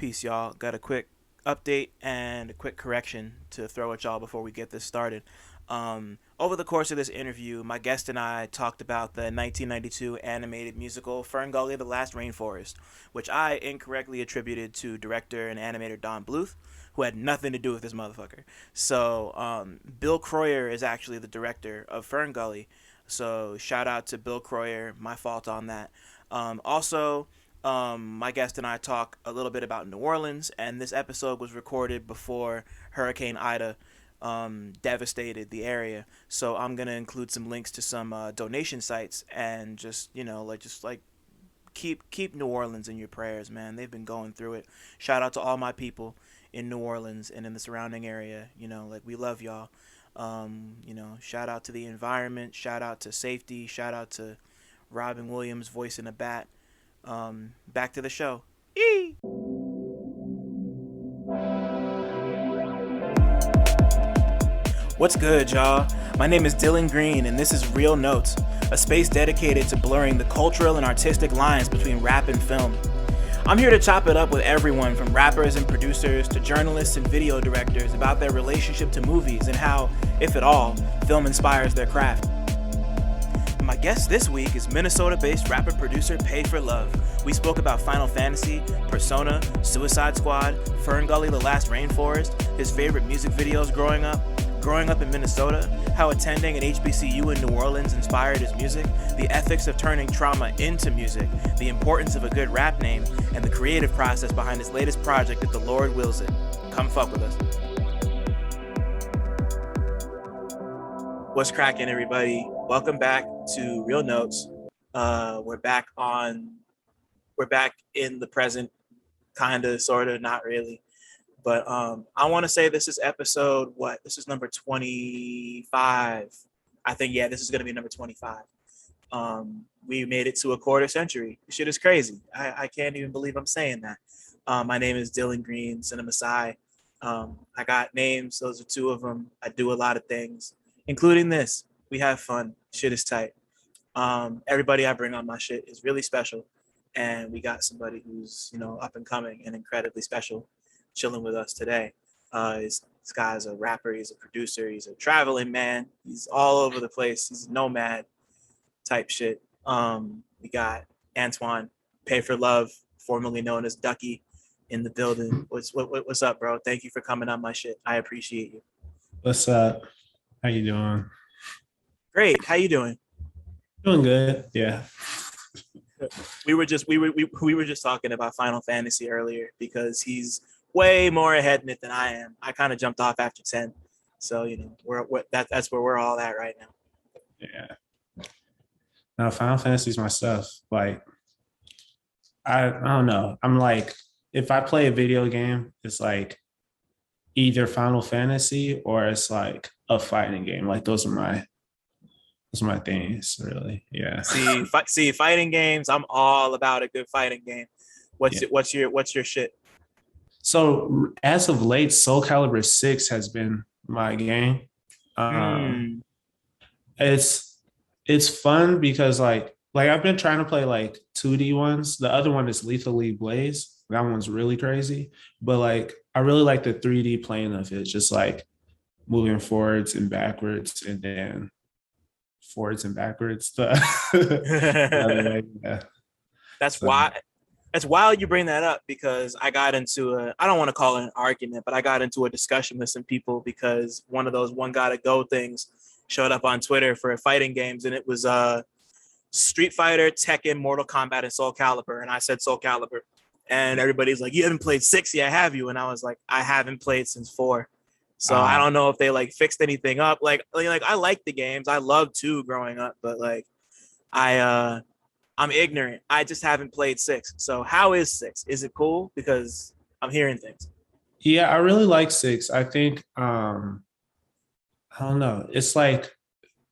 Peace, y'all. Got a quick update and a quick correction to throw at y'all before we get this started. Over the course of this interview, my guest and I talked about the 1992 animated musical FernGully, The Last Rainforest, which I incorrectly attributed to director and animator Don Bluth, who had nothing to do with this motherfucker. So, Bill Croyer is actually the director of FernGully. So, shout out to Bill Croyer. My fault on that. My guest and I talk a little bit about New Orleans, and this episode was recorded before Hurricane Ida devastated the area. So I'm gonna include some links to some donation sites, and just keep New Orleans in your prayers, man. They've been going through it. Shout out to all my people in New Orleans and in the surrounding area. We love y'all. Shout out to the environment. Shout out to safety. Shout out to Robin Williams voicing a bat. Back to the show. Eee! What's good, y'all? My name is Dylan Green, and this is Real Notes, a space dedicated to blurring the cultural and artistic lines between rap and film. I'm here to chop it up with everyone from rappers and producers to journalists and video directors about their relationship to movies and how, if at all, film inspires their craft. My guest this week is Minnesota-based rapper-producer payforluv. We spoke about Final Fantasy, Persona, Suicide Squad, FernGully, The Last Rainforest, his favorite music videos growing up in Minnesota, how attending an HBCU in New Orleans inspired his music, the ethics of turning trauma into music, the importance of a good rap name, and the creative process behind his latest project if the Lord wills it. Come fuck with us. What's cracking, everybody? Welcome back to Real Notes. We're back in the present, kinda, sorta, not really. But I want to say this is episode, this is number 25. I think, yeah, this is going to be number 25. We made it to a quarter century. Shit is crazy. I can't even believe I'm saying that. My name is Dylan Green, CineMasai. I got names. Those are two of them. I do a lot of things, including this. We have fun. Shit is tight. Everybody I bring on my shit is really special. And we got somebody who's, up and coming and incredibly special chilling with us today. This guy's a rapper, he's a producer, he's a traveling man, he's all over the place, he's a nomad type shit. We got Antoine payforluv, formerly known as Ducky, in the building. What's up, bro? Thank you for coming on my shit. I appreciate you. What's up? How you doing? Great. How you doing? Doing good. Yeah. We were just talking about Final Fantasy earlier because he's way more ahead in it than I am. I kind of jumped off after 10. So, that's where we're all at right now. Yeah. Now, Final Fantasy is my stuff. Like, I don't know. I'm like, if I play a video game, it's like either Final Fantasy or it's like a fighting game. Like those are my things, really. Yeah. See, fighting games, I'm all about a good fighting game. What's your shit? So as of late, Soul Calibur 6 has been my game. It's fun because like I've been trying to play like 2D ones. The other one is Lethally Blaze. That one's really crazy. But like I really like the 3D playing of it, just like moving forwards and backwards and then forwards and backwards. Yeah. That's wild you bring that up because I got into I don't want to call it an argument, but I got into a discussion with some people because one of those one gotta go things showed up on Twitter for fighting games, and it was Street Fighter, Tekken, Mortal Kombat, and Soul Calibur. And I said Soul Calibur. And everybody's like, you haven't played 6 yet, have you? And I was like, I haven't played since 4. So I don't know if they like fixed anything up. Like I like the games. I loved 2 growing up, but like I'm ignorant. I just haven't played 6. So how is 6? Is it cool? Because I'm hearing things. Yeah, I really like 6. I think I don't know. It's like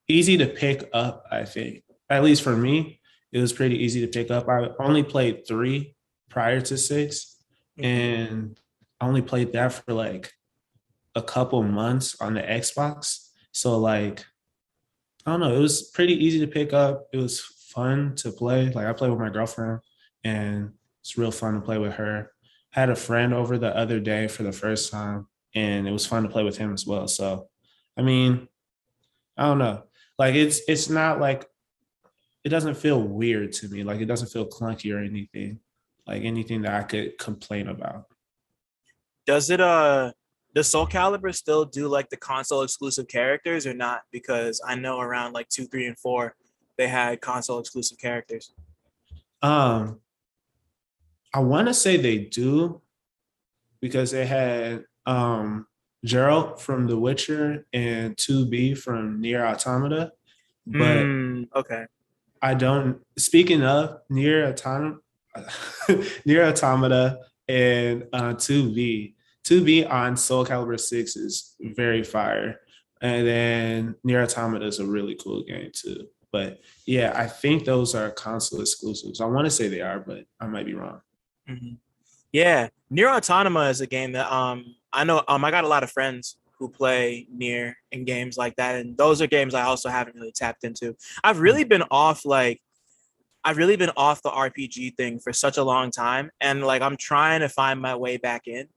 easy to pick up, I think. At least for me, it was pretty easy to pick up. I only played 3 prior to 6. And I only played that for like a couple months on the Xbox. So like, I don't know, it was pretty easy to pick up. It was fun to play. Like I play with my girlfriend and it's real fun to play with her. I had a friend over the other day for the first time, and it was fun to play with him as well. So, I mean, I don't know. Like it's not like it doesn't feel weird to me. Like it doesn't feel clunky or anything. Like anything that I could complain about. Does it does Soul Calibur still do like the console exclusive characters or not? Because I know around like 2, 3, and 4 they had console exclusive characters. Um, I want to say they do because they had Geralt from The Witcher and 2B from Nier Automata, but Okay. I don't. Speaking of Nier Automata, Nier Automata and 2B on Soul Calibur 6 is very fire. And then Nier Automata is a really cool game too. But yeah, I think those are console exclusives. I want to say they are, but I might be wrong. Hmm. Yeah, Nier Automata is a game that I know I got a lot of friends who play Nier and games like that, and those are games I also haven't really tapped into. I've really been off like I've really been off the RPG thing for such a long time, and like I'm trying to find my way back in.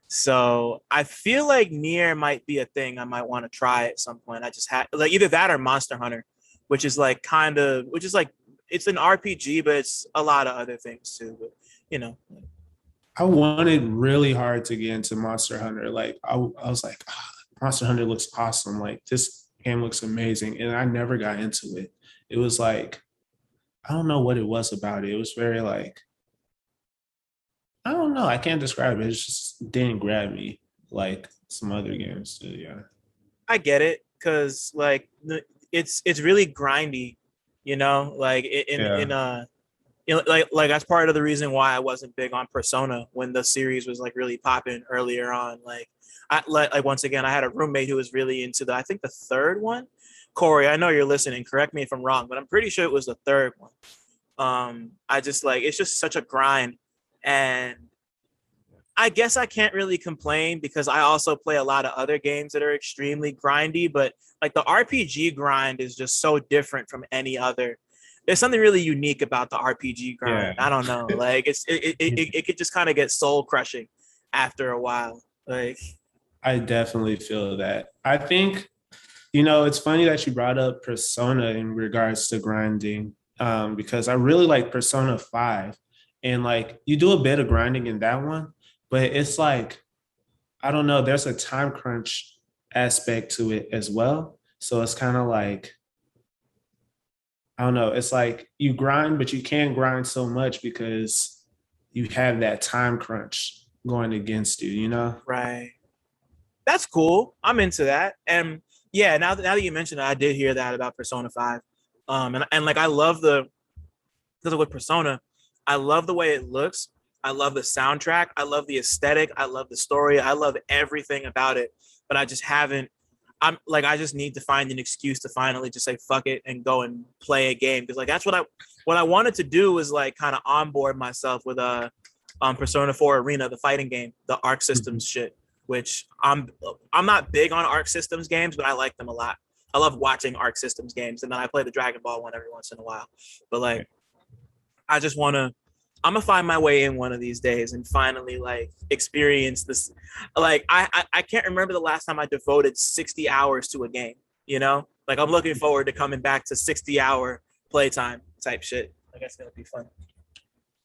So I feel like Nier might be a thing I might want to try at some point. I just had like either that or Monster Hunter, which is like which is like it's an RPG, but it's a lot of other things too. But you know, I wanted really hard to get into Monster Hunter. Like I was like, Monster Hunter looks awesome. Like this game looks amazing, and I never got into it. It was like I don't know what it was about it. It was very like I don't know. I can't describe it. It just didn't grab me like some other games do. Yeah. I get it because like it's really grindy, you know, like in Yeah. like that's part of the reason why I wasn't big on Persona when the series was like really popping earlier on. Like like once again, I had a roommate who was really into the I think the third one. Corey, I know you're listening. Correct me if I'm wrong, but I'm pretty sure it was the third one. I just like it's just such a grind, and I guess I can't really complain because I also play a lot of other games that are extremely grindy, but like the RPG grind is just so different from any other. There's something really unique about the RPG Yeah. grind. I don't know. Like it could just kind of get soul crushing after a while. Like I definitely feel that. I think, it's funny that you brought up Persona in regards to grinding, because I really like Persona 5. And like you do a bit of grinding in that one, but it's like, I don't know, there's a time crunch aspect to it as well. So it's kind of like, I don't know, it's like you grind, but you can't grind so much because you have that time crunch going against you, you know? right. That's cool. I'm into that. And yeah, now that you mentioned it, I did hear that about Persona 5. And like I love the because of with Persona, I love the way it looks. I love the soundtrack. I love the aesthetic. I love the story. I love everything about it. But I just haven't. I'm like I just need to find an excuse to finally just say fuck it and go and play a game because like that's what I wanted to do was like kind of onboard myself with Persona 4 Arena, the fighting game, the Arc Mhm. Systems shit, which I'm not big on Arc Systems games, but I like them a lot. I love watching Arc Systems games, and then I play the Dragon Ball one every once in a while. But Yeah. like I just want to I'm gonna find my way in one of these days and finally like experience this. Like I can't remember the last time I devoted 60 hours to a game. You know, like I'm looking forward to coming back to 60-hour playtime type shit. Like that's gonna be fun.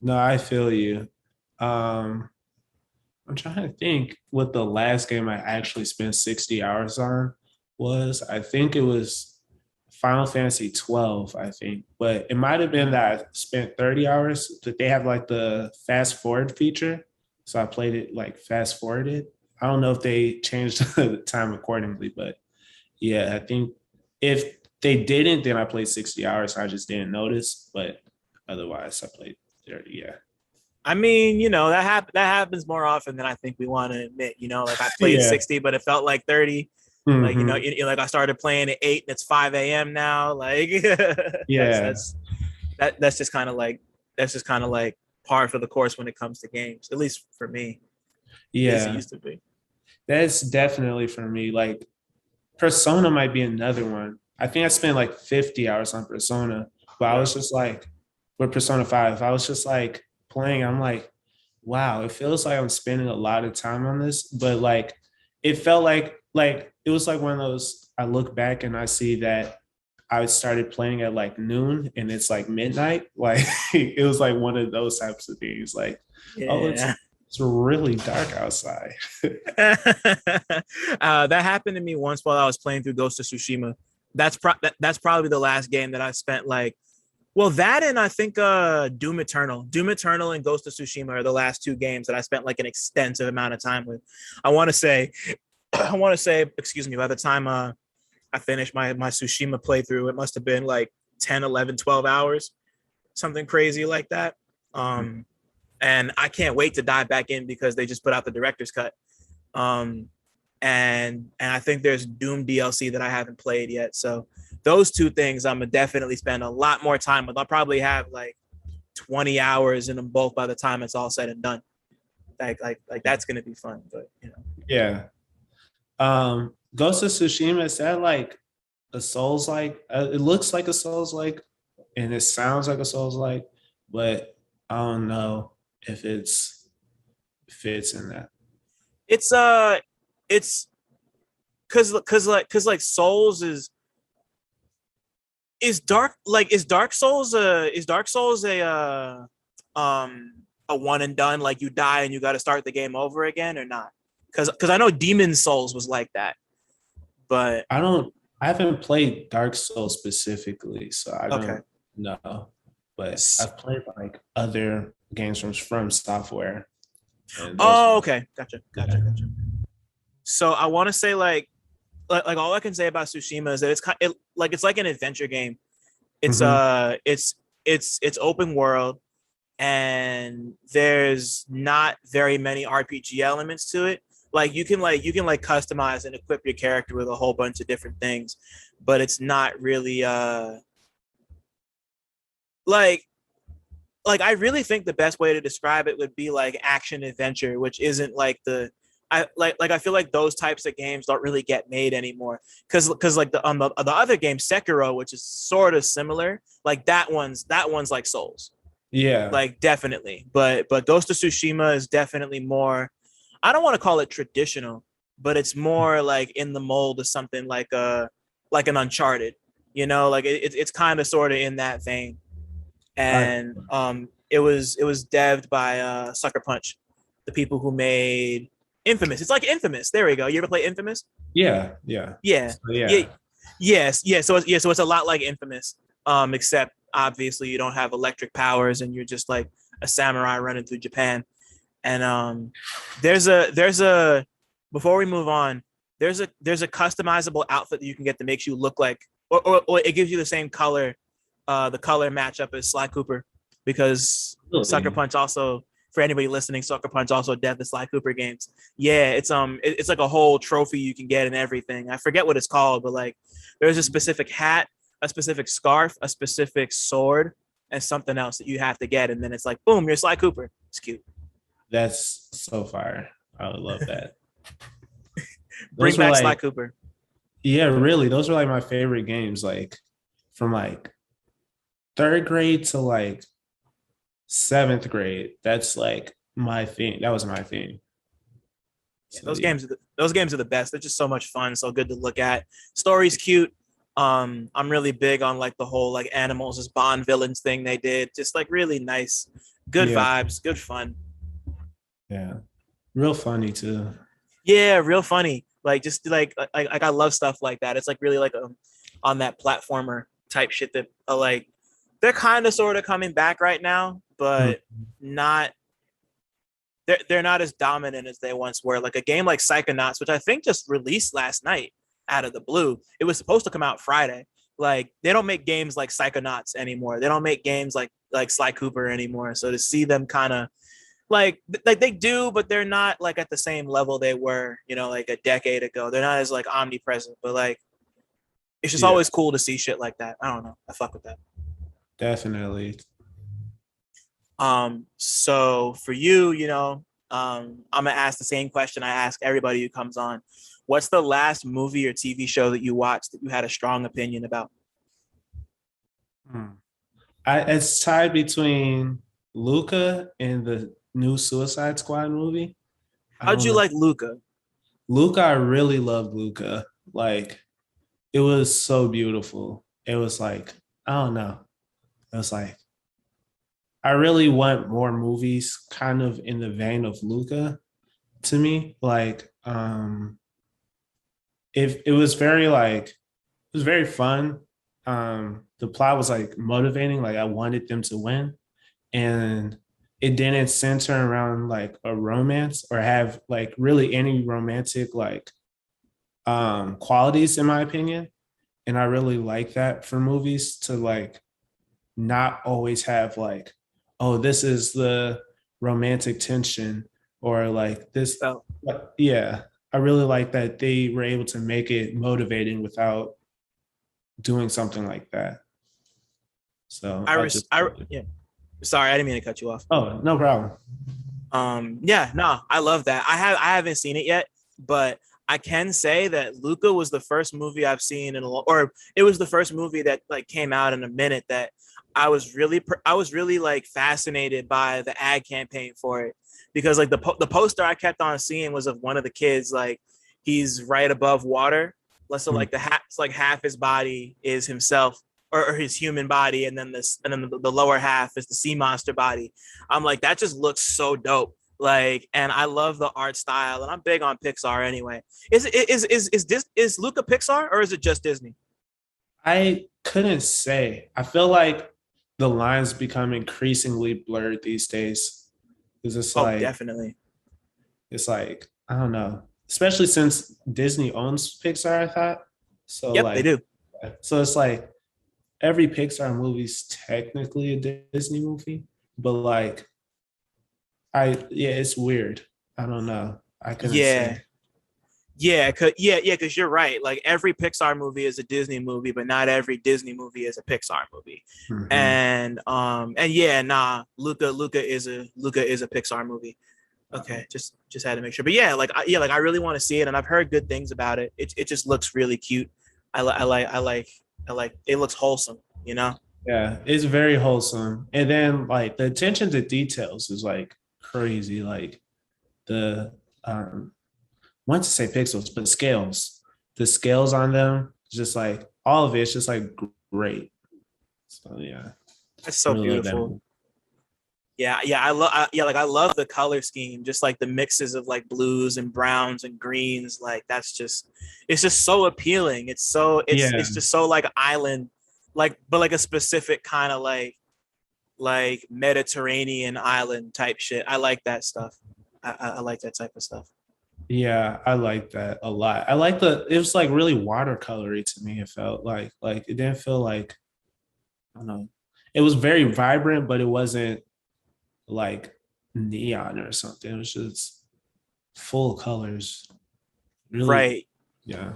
No, I feel you. Um, I'm trying to think what the last game I actually spent 60 hours on was. I think it was Final Fantasy 12, I think. But it might have been that I spent 30 hours. That they have like the fast forward feature. So I played it like fast forwarded. I don't know if they changed the time accordingly, but yeah, I think if they didn't, then I played 60 hours. I just didn't notice. But otherwise, I played 30. Yeah. I mean, that happens more often than I think we want to admit. Like I played Yeah. 60, but it felt like 30. Like Hmm. like I started playing at 8 and it's 5 a.m. now. Like Yeah. that's just kind of like par for the course when it comes to games. At least for me, at least it Yeah. used to be. That's definitely for me. Like Persona might be another one. I think I spent like 50 hours on Persona, but I Yeah. was just like, with Persona 5, I was just like playing. I'm like, wow, it feels like I'm spending a lot of time on this, but like it felt like it was like one of those. I look back and I see that I started playing at like noon and it's like midnight. Like it was like one of those types of things. Like, oh, Yeah. it's really dark outside. That happened to me once while I was playing through Ghost of Tsushima. That's probably the last game that I spent like, well, that and I think Doom Eternal. Doom Eternal and Ghost of Tsushima are the last two games that I spent like an extensive amount of time with. I want to say I want to say, excuse me, by the time I finished my Tsushima playthrough, it must have been like 10, 11, 12 hours, something crazy like that. Um and I can't wait to dive back in because they just put out the director's cut. Um, and I think there's Doom DLC that I haven't played yet. So those two things I'm gonna definitely spend a lot more time with. I'll probably have like 20 hours in them both by the time it's all said and done. Like that's gonna be fun. But you know, Yeah. Ghost of Tsushima, is that like a Souls like? It looks like a Souls like, and it sounds like a Souls like, but I don't know if it's fits in that. it's it's cause like Souls is Dark Souls a one and done, like you die and you got to start the game over again, or not? Because I know Demon Souls was like that, but I don't. I haven't played Dark Souls specifically, so I okay. don't know. But I've played like other games from software, and those Oh, ones. okay, gotcha, Yeah. gotcha, gotcha. So I want to say like all I can say about Tsushima is that it's like an adventure game. It's Mm-hmm. it's open world, and there's not very many RPG elements to it. Like you can customize and equip your character with a whole bunch of different things, but it's not really like I really think the best way to describe it would be like action adventure, which isn't like the I feel like those types of games don't really get made anymore because like the other game Sekiro, which is sort of similar, like that one's like Souls, Yeah. like definitely. But Ghost of Tsushima is definitely more. I don't want to call it traditional, but it's more like in the mold of something like an Uncharted. You know, like it's kind of sort of in that vein. I And it was devved by Sucker Punch, the people who made Infamous. It's like Infamous. There we go. You ever play Infamous? yeah, yeah. Yeah, So yeah, yeah. yes, yeah. So it's a lot like Infamous, except obviously you don't have electric powers and you're just like a samurai running through Japan. And there's a before we move on, there's a customizable outfit that you can get that makes you look like, or it gives you the same color, the color matchup as Sly Cooper, because Sucker Really. Punch also, for anybody listening, Sucker Punch also dev the Sly Cooper games. Yeah, it's like a whole trophy you can get and everything. I forget what it's called, but like there's a specific hat, a specific scarf, a specific sword, and something else that you have to get, and then it's like boom, you're Sly Cooper. It's cute. That's so fire. I would love that. Bring Those were back Sly like, Cooper. yeah, really. Those were like my favorite games, like from like third grade to like seventh grade. That's like my thing. That was my thing. Yeah, So yeah. those games are the best. They're just so much fun, so good to look at. Story's cute. I'm really big on like the whole like animals as Bond villains thing they did. Just like really nice, good Yeah. vibes, good fun. Yeah. Real funny too. Yeah, real funny. Like just like I love stuff like that. It's like really like on that platformer type shit that like they're kind of sort of coming back right now, Hmm. but not they're not as dominant as they once were. Like a game like Psychonauts, which I think just released last night out of the blue. It was supposed to come out Friday. Like they don't make games like Psychonauts anymore. They don't make games like Sly Cooper anymore. So to see them kind of like they do, but they're not like at the same level they were, like a decade ago. They're not as like omnipresent, but like it's just Yeah, always cool to see shit like that. I don't know. I fuck with that. definitely. So for you, I'm gonna ask the same question I ask everybody who comes on. What's the last movie or TV show that you watched that you had a strong opinion about? Hmm. It's tied between Luca and the new Suicide Squad movie. I How'd don't you know. like Luca? Luca, I really loved Luca. Like it was so beautiful. It was like, I don't know. It was like I really want more movies kind of in the vein of Luca to me. Like if it was very like it was very fun. The plot was like motivating, like I wanted them to win. And it didn't center around like a romance or have like really any romantic like qualities in my opinion. And I really like that for movies to like not always have like, oh, this is the romantic tension or like this. Oh, Yeah, I really like that they were able to make it motivating without doing something like that. So I just, yeah. Sorry, I didn't mean to cut you off. oh, no problem. Yeah, no, I love that. I haven't seen it yet, but I can say that Luca was the first movie I've seen in a long, or it was the first movie that like came out in a minute that I was really like fascinated by the ad campaign for it because like the poster I kept on seeing was of one of the kids like he's right above water. So like like half his body is himself or his human body, and then the lower half is the sea monster body. I'm like, that just looks so dope. Like, and I love the art style, and I'm big on Pixar anyway. Is Luca Pixar or is it just Disney? I couldn't say. I feel like the lines become increasingly blurred these days. Because Oh, definitely. it's like, I don't know. Especially since Disney owns Pixar, I thought. So Yep, they like do. so it's like every Pixar movie is technically a Disney movie, but like yeah, it's weird. I don't know. I couldn't Yeah, say. because you're right. Like every Pixar movie is a Disney movie, but not every Disney movie is a Pixar movie. Mhm. And yeah, nah, Luca is a Pixar movie. Okay, just had to make sure. But yeah, like I really want to see it, and I've heard good things about it. It just looks really cute. I like it looks wholesome, you know? Yeah, it's very wholesome. And then like the attention to details is like crazy. Like the I want to say pixels, but scales. The scales on them, just like all of it's just like great. So yeah, That's I so really love that beautiful. movie. Yeah, like I love the color scheme, just like the mixes of like blues and browns and greens. Like it's just so appealing. Yeah, It's just so like island, like but like a specific kind of like Mediterranean island type shit. I like that stuff. I like that type of stuff. yeah, I like that a lot. I like it was like really watercolory to me. It felt like it didn't feel like I don't know. It was very vibrant, but it wasn't like neon or something. It was just full colors. Really, Right, yeah.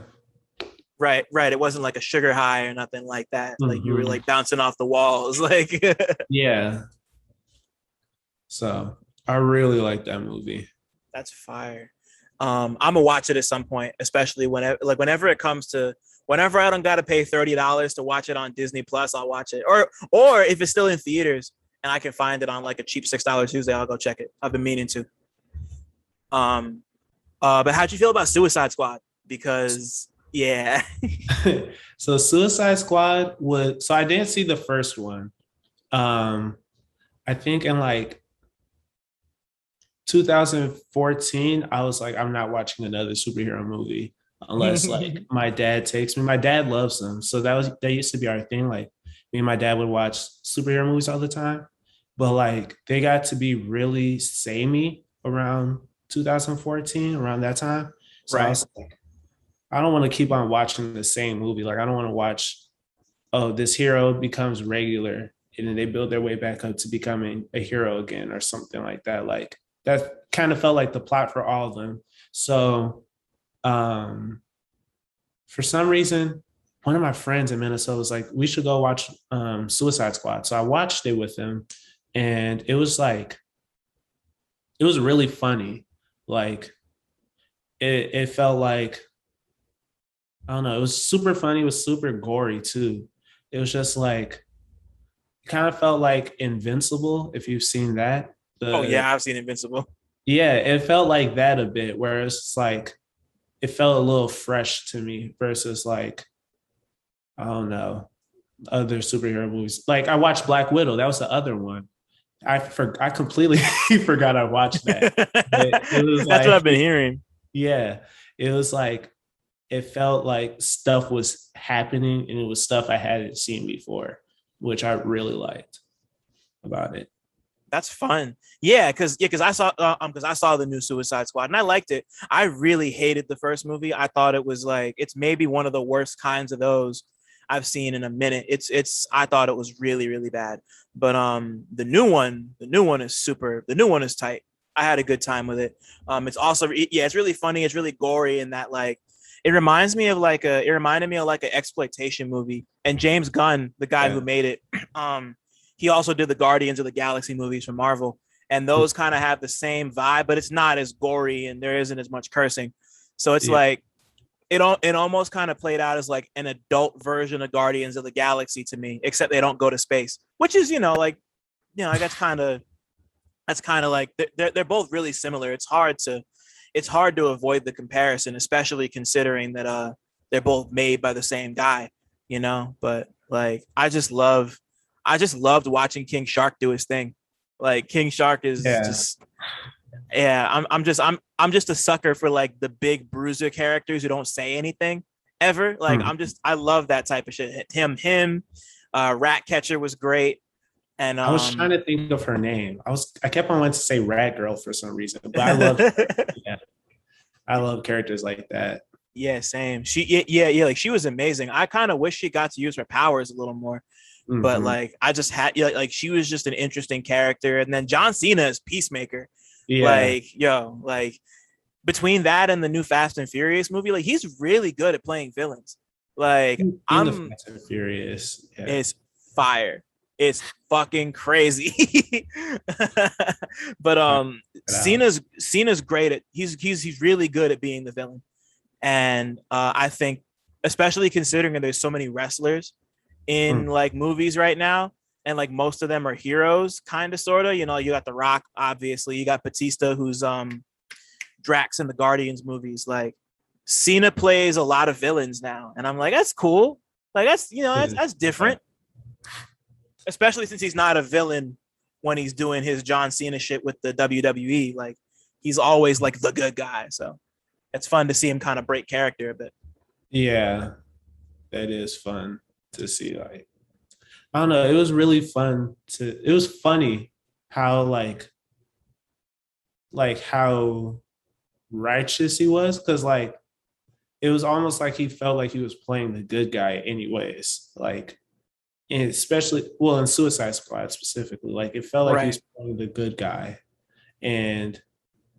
right. It wasn't like a sugar high or nothing like that. Like you were Hmm. like bouncing off the walls. Like Yeah. So I really like that movie. that's fire. I'm gonna watch it at some point, especially whenever it comes to whenever I don't gotta pay $30 to watch it on Disney Plus, I'll watch it. Or if it's still in theaters and I can find it on like a cheap $6 Tuesday, I'll go check it. I've been meaning to. Um, but how'd you feel about Suicide Squad? Because yeah, So Suicide Squad would so I didn't see the first one. Um I think in like 2014, I was like, I'm not watching another superhero movie unless like my dad takes me. My dad loves them. So that used to be our thing. Like me and my dad would watch superhero movies all the time. But like they got to be really samey around 2014, around that time. So I right, was like, I don't want to keep on watching the same movie. Like I don't want to watch, oh, this hero becomes regular and then they build their way back up to becoming a hero again or something like that. Like that kind of felt like the plot for all of them. So um for some reason, one of my friends in Minnesota was like, we should go watch Suicide Squad. So I watched it with him and it was really funny. Like it felt like I don't know, it was super funny, it was super gory too. It was just like kind of felt like Invincible, if you've seen that. Oh The yeah, I've seen Invincible. Yeah, it felt like that a bit, where it's like it felt a little fresh to me versus like I don't know other superhero movies. Like I watched Black Widow. That was the other one. I completely forgot I watched that. But it was That's what I've like been hearing. yeah, it was like it felt like stuff was happening and it was stuff I hadn't seen before, which I really liked about it. That's fun. Yeah, because I saw the new Suicide Squad and I liked it. I really hated the first movie. I thought it was like it's maybe one of the worst kinds of those I've seen in a minute. It's I thought it was really really bad. But the new one is super. The new one is tight. I had a good time with it. It's also yeah, it's really funny. It's really gory in that like it reminded me of like an exploitation movie. And James Gunn, the guy who Yeah. made it, he also did the Guardians of the Galaxy movies from Marvel, and those kind of have the same vibe, but it's not as gory and there isn't as much cursing. So it's Yeah. like it almost kind of played out as like an adult version of Guardians of the Galaxy to me, except they don't go to space, which is like like that's kind of like they're both really similar. It's hard to avoid the comparison, especially considering that they're both made by the same guy, But like I just loved watching King Shark do his thing. Like King Shark is Yeah. just yeah, I'm just a sucker for like the big bruiser characters who don't say anything ever. Like Hmm. I love that type of shit. Him, Ratcatcher was great. And I was trying to think of her name. I kept on wanting to say Rat Girl for some reason, but I love yeah, I love characters like that. yeah, same. Yeah, like she was amazing. I kind of wish she got to use her powers a little more. But Hmm. like I just had like she was just an interesting character. And then John Cena is Peacemaker. Yeah. Like, like between that and the new Fast and Furious movie, like he's really good at playing villains. Like In the I'm Fast and Furious. Yeah. it's fire. It's fucking crazy. But All right, check it out. Cena's great at he's really good at being the villain. And I think especially considering that there's so many wrestlers Mm. in like movies right now, and like most of them are heroes, kind of sort of. You got The Rock, obviously. You got Batista, who's Drax in the Guardians movies. Like Cena plays a lot of villains now, and I'm like, that's cool. Like that's that's Yeah. different, especially since he's not a villain when he's doing his John Cena shit with the WWE. Like he's always like the good guy. So it's fun to see him kind of break character a bit. Yeah, that is fun to see. Like, I don't know. It was really fun it was funny how like how righteous he was. Cause like it was almost like he felt like he was playing the good guy anyways. Like and especially well in Suicide Squad specifically, like it felt like he was Right. playing the good guy. And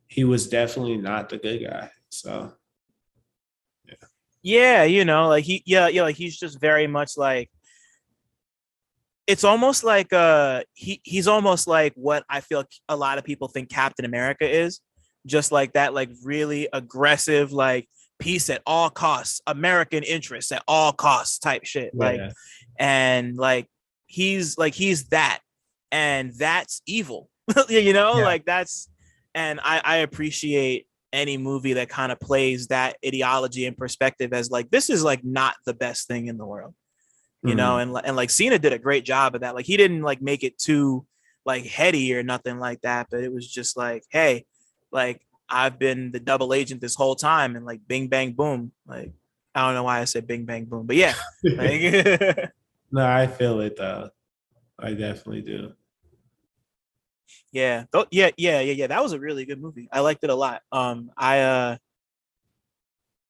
he was definitely not the good guy. So yeah. Yeah, like like he's just very much like it's almost like he's almost like what I feel a lot of people think Captain America is, just like that, like really aggressive, like peace at all costs, American interests at all costs type shit. Like, Yeah. and he's that, and that's evil, Yeah. like that's, and I appreciate any movie that kind of plays that ideology and perspective as like this is like not the best thing in the world, Mm. and like Cena did a great job of that. Like he didn't like make it too like heady or nothing like that, but it was just like, hey, like I've been the double agent this whole time, and like bing bang boom. Like I don't know why I said bing bang boom, but yeah, like No, I feel it though. I definitely do. yeah. That was a really good movie. I liked it a lot.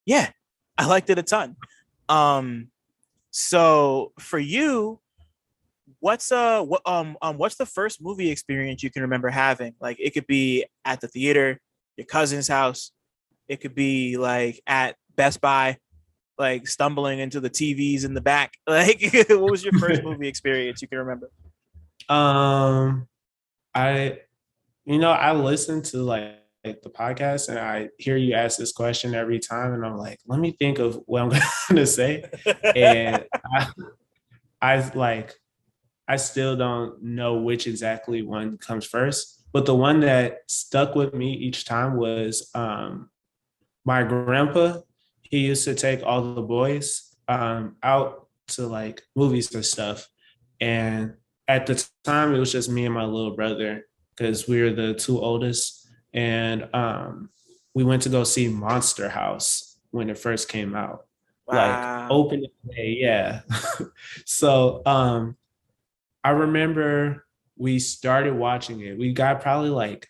Yeah, I liked it a ton. Um, so for you, what's the first movie experience you can remember having? Like it could be at the theater, your cousin's house, it could be like at Best Buy, like stumbling into the TVs in the back. Like what was your first movie experience you can remember? um, I I listen to like the podcast and I hear you ask this question every time, and I'm like, let me think of what I'm going to say, and I like I still don't know which exactly one comes first, But the one that stuck with me each time was my grandpa. He used to take all the boys out to like movies and stuff. And at the time, it was just me and my little brother because we were the two oldest. And we went to go see Monster House when it first came out, like Wow. opening day. Yeah. So I remember we started watching it. We got probably like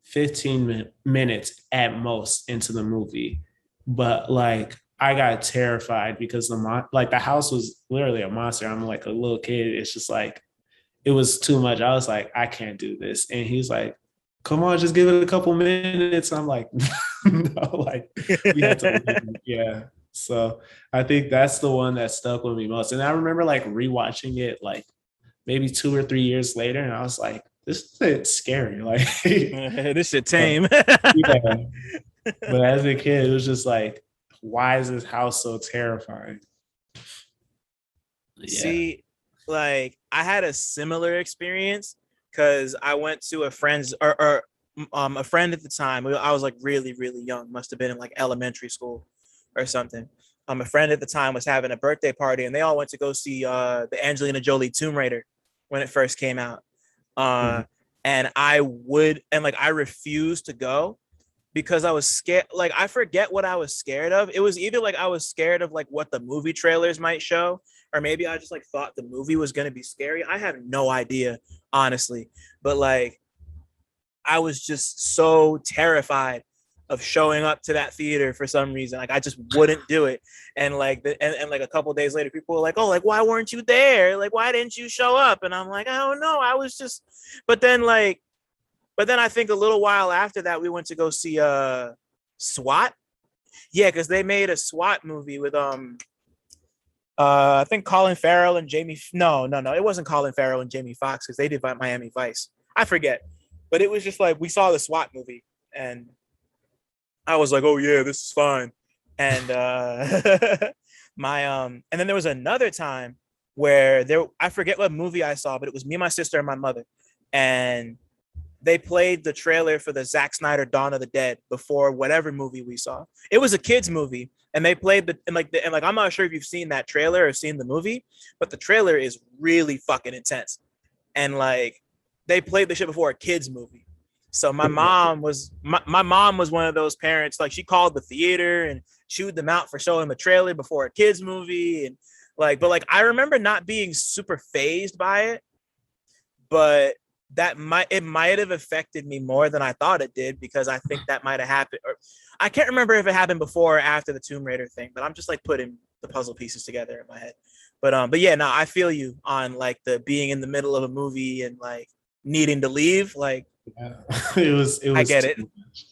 15 minutes at most into the movie, but like I got terrified because like the house was literally a monster. I'm like a little kid. It's just like it was too much. I was like, I can't do this. And he's like, come on, just give it a couple minutes. I'm like, no, like we had to leave. Yeah. So I think that's the one that stuck with me most. And I remember like rewatching it like maybe 2 or 3 years later, and I was like, this is scary. Like, This shit tame. yeah. But as a kid, it was just like, why is this house so terrifying? Yeah. See, like I had a similar experience because I went to a friend's or a friend at the time. I was like really, really young, must have been in like elementary school or something. A friend at the time was having a birthday party and they all went to go see the Angelina Jolie Tomb Raider when it first came out. Uh Mhm. and I refused to go because I was scared. Like I forget what I was scared of. It was either like I was scared of like what the movie trailers might show, or maybe I just like thought the movie was gonna be scary. I have no idea, honestly. But like I was just so terrified of showing up to that theater for some reason. Like I just wouldn't do it. And like and like a couple days later, people were like, "Oh, like why weren't you there? Like why didn't you show up?" And I'm like, "I don't know. I was just." But then like but then I think a little while after that, we went to go see SWAT. Yeah, because they made a SWAT movie with I think Colin Farrell and Jamie. No, it wasn't Colin Farrell and Jamie Foxx because they did Miami Vice. I forget, but it was just like we saw the SWAT movie and I was like, oh yeah, this is fine. And my and then there was another time where I forget what movie I saw, but it was me, my sister, and my mother, and they played the trailer for the Zack Snyder Dawn of the Dead before whatever movie we saw. It was a kids movie, and they played and like I'm not sure if you've seen that trailer or seen the movie, but the trailer is really fucking intense. And like they played the shit before a kids movie. So my mom was one of those parents, like she called the theater and chewed them out for showing the trailer before a kids movie. And like, but like I remember not being super phased by it, but it might have affected me more than I thought it did because I think that might have happened. Or I can't remember if it happened before or after the Tomb Raider thing, but I'm just like putting the puzzle pieces together in my head. But yeah, no, I feel you on like the being in the middle of a movie and like needing to leave. Like Yeah. It I was get too it. much.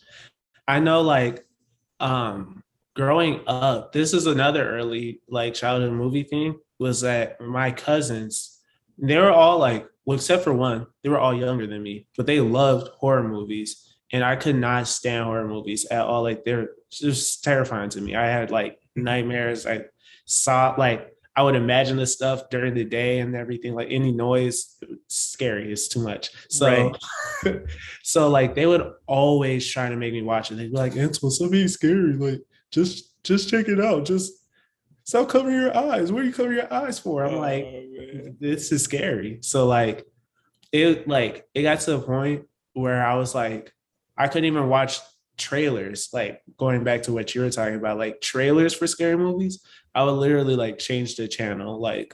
I know like um growing up, this is another early like childhood movie thing was that my cousins, they were all like, well, except for one, they were all younger than me, but they loved horror movies. And I could not stand horror movies at all. Like they're just terrifying to me. I had like nightmares. I saw like I would imagine this stuff during the day and everything, like any noise, scary. It's too much. So Right. so like they would always try to make me watch it. They'd be like, Ansel, something scary. Like, just check it out. Just stop covering your eyes. What are you covering your eyes for? I'm like, Man. this is scary. So like it got to a point where I was like, I couldn't even watch trailers. Like going back to what you were talking about, like trailers for scary movies. I would literally like change the channel, like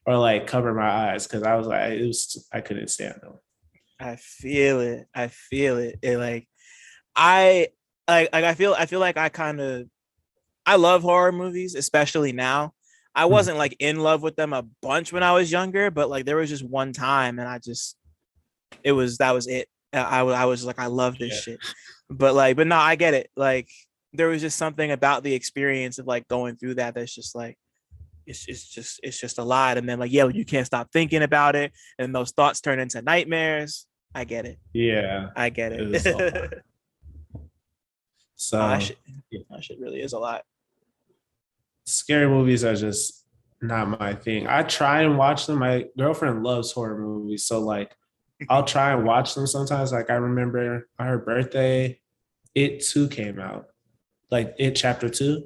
or like cover my eyes because I was like, I couldn't stand them. I feel it. I feel it. It like I I feel like I love horror movies, especially now. I Mhm. wasn't like in love with them a bunch when I was younger, but like there was just one time and I just it was that was it. I was like I love this Yeah. shit. But no, I get it. Like there was just something about the experience of like going through that that's just like it's just a lot. And then like yeah, you can't stop thinking about it, and those thoughts turn into nightmares. I get it. Yeah. I get It was a lot. it. oh, So shit, yeah. that shit really is a lot. Scary movies are just not my thing. I try and watch them. My girlfriend loves horror movies. So like I'll try and watch them sometimes. Like I remember on her birthday, It Too came out, like It Chapter Two,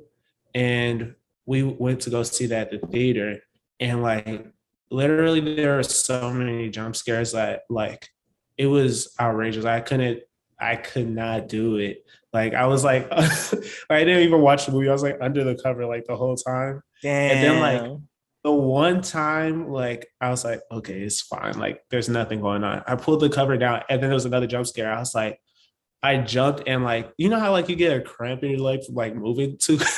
and we went to go see that at the theater, and like literally there were so many jump scares that like it was outrageous. I could not do it. Like I was like, I didn't even watch the movie. I was like under the cover like the whole time, and then like Damn. the one time, like I was like, okay, it's fine. Like there's nothing going on. I pulled the cover down, and then there was another jump scare. I was like, I jumped and like, you know how like you get a cramp in your leg from like moving too quick?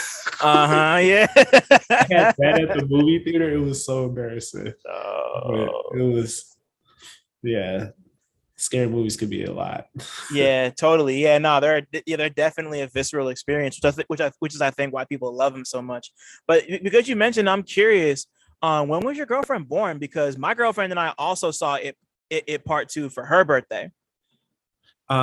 Uh-huh. Yeah. I had that at the movie theater. It was so embarrassing. But it Oh. was, yeah, scary movies could be a lot. Yeah, totally. Yeah, no, they're definitely a visceral experience, which is I think why people love them so much. But because you mentioned, I'm curious. When was your girlfriend born? Because my girlfriend and I also saw it part two for her birthday.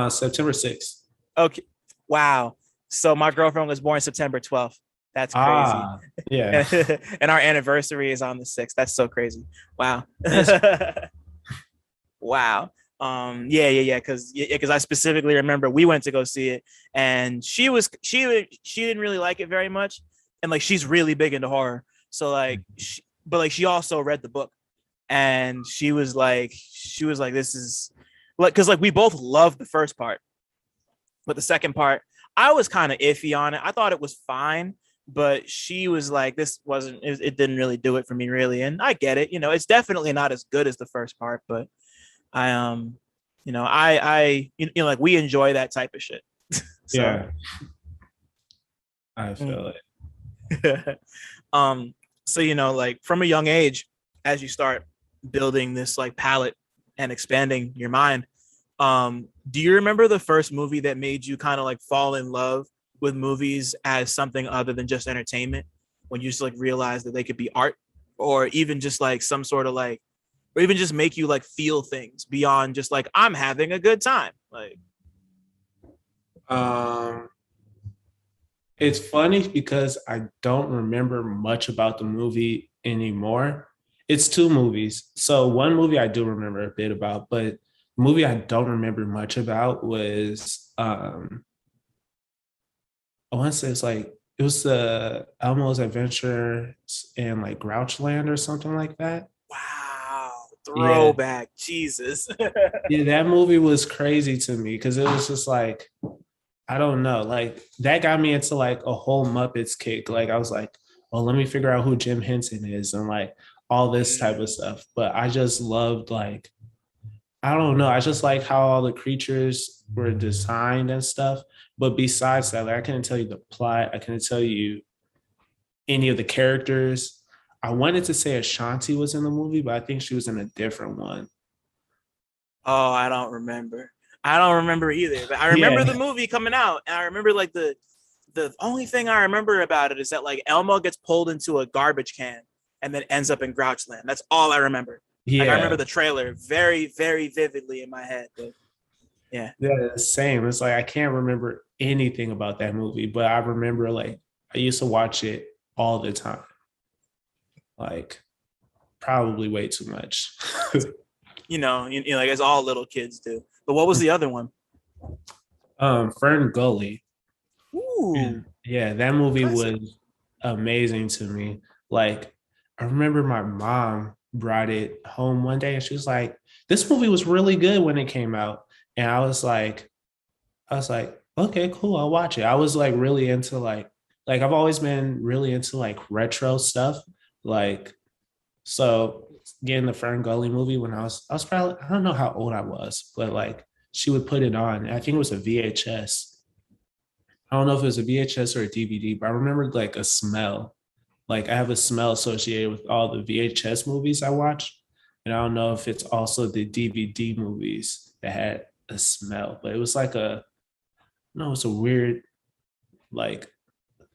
September 6th. Okay, wow. So my girlfriend was born September 12th. That's crazy. Ah, yeah. And our anniversary is on the 6th. That's so crazy. Wow. That's Wow. Yeah. Because I specifically remember we went to go see it, and she didn't really like it very much, and like she's really big into horror. So like, but like she also read the book, and she was like this is like because like we both loved the first part, but the second part I was kind of iffy on it. I thought it was fine, but she was like this wasn't it didn't really do it for me really, and I get it. It's definitely not as good as the first part, but I like we enjoy that type of shit. So yeah, I feel it. um so like from a young age, as you start building this like palette and expanding your mind, do you remember the first movie that made you kind of like fall in love with movies as something other than just entertainment, when you just like realize that they could be art, or even just like some sort of like, or even just make you like feel things beyond just like I'm having a good time, like Um, it's funny because I don't remember much about the movie anymore. It's two movies. So one movie I do remember a bit about, but the movie I don't remember much about was I want to say it was the Elmo's Adventure in like Grouchland or something like that. wow, Yeah. throwback, Jesus. Yeah, that movie was crazy to me because it was just like I don't know. Like that got me into like a whole Muppets kick. Like I was like, well, let me figure out who Jim Henson is and like all this type of stuff. But I just loved like, I don't know. I just like how all the creatures were designed and stuff. But besides that, like I couldn't tell you the plot. I couldn't tell you any of the characters. I wanted to say Ashanti was in the movie, but I think she was in a different one. Oh, I don't remember either, but I remember Yeah. the movie coming out, and I remember like the only thing I remember about it is that like Elmo gets pulled into a garbage can and then ends up in Grouchland. That's all I remember. Like I remember Yeah. the trailer very, very vividly in my head. But yeah. Yeah, same. It's like I can't remember anything about that movie, but I remember like I used to watch it all the time. Like probably way too much. Like as all little kids do. But what was the other one? FernGully. Ooh, Yeah, that movie classic. was amazing to me. Like I remember my mom brought it home one day and she was like, "This movie was really good when it came out." And I was like, okay, cool, I'll watch it. I was like really into like I've always been really into like retro stuff. Like so getting the Fern Gully movie when I was probably I don't know how old I was, but like she would put it on. I think it was a VHS. I don't know if it was a VHS or a DVD, but I remember like a smell. Like I have a smell associated with all the VHS movies I watch. And I don't know if it's also the DVD movies that had a smell, but it was like no, it's a weird, like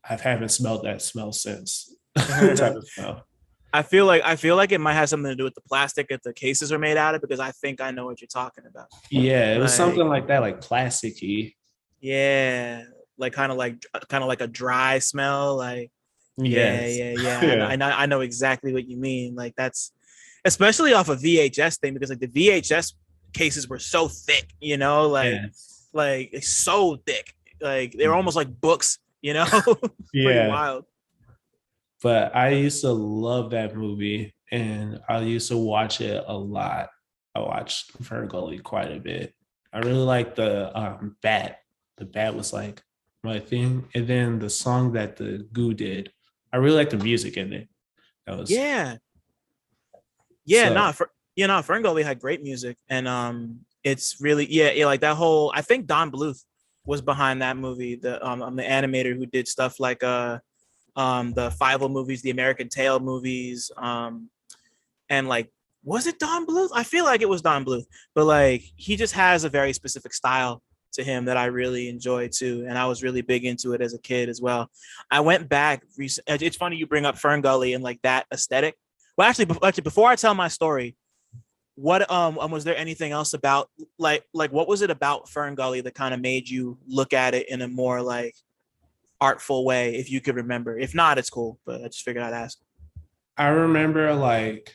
I haven't smelled that smell since type of smell. I feel like it might have something to do with the plastic that the cases are made out of, because I think I know what you're talking about. Yeah, it was something Like, like that, like plasticky. yeah, like kind of like a dry smell. Like, yeah, Yes. yeah, yeah. I, Yeah. I know I know exactly what you mean. Like that's especially off a VHS thing, because like the VHS cases were so thick, you know, Yes. like so thick, like they were almost like books, you know. Pretty Yeah. wild. But I used to love that movie and I used to watch it a lot. I watched FernGully quite a bit. I really like the bat. The bat was like my thing. And then the song that the Goo did. I really like the music in it. That was Yeah, yeah, so nah, for you know, FernGully had great music, and it's really yeah, like that whole. I think Don Bluth was behind that movie, the animator who did stuff like the Five O movies, the American Tail movies, and like was it Don Bluth? I feel like it was Don Bluth, but like he just has a very specific style to him that I really enjoy too, and I was really big into it as a kid as well. I went back It's funny you bring up FernGully and like that aesthetic. Well, actually, before I tell my story, what was there anything else about like what was it about FernGully that kind of made you look at it in a more like artful way, if you could remember? If not, it's cool, but I just figured I'd ask. I remember like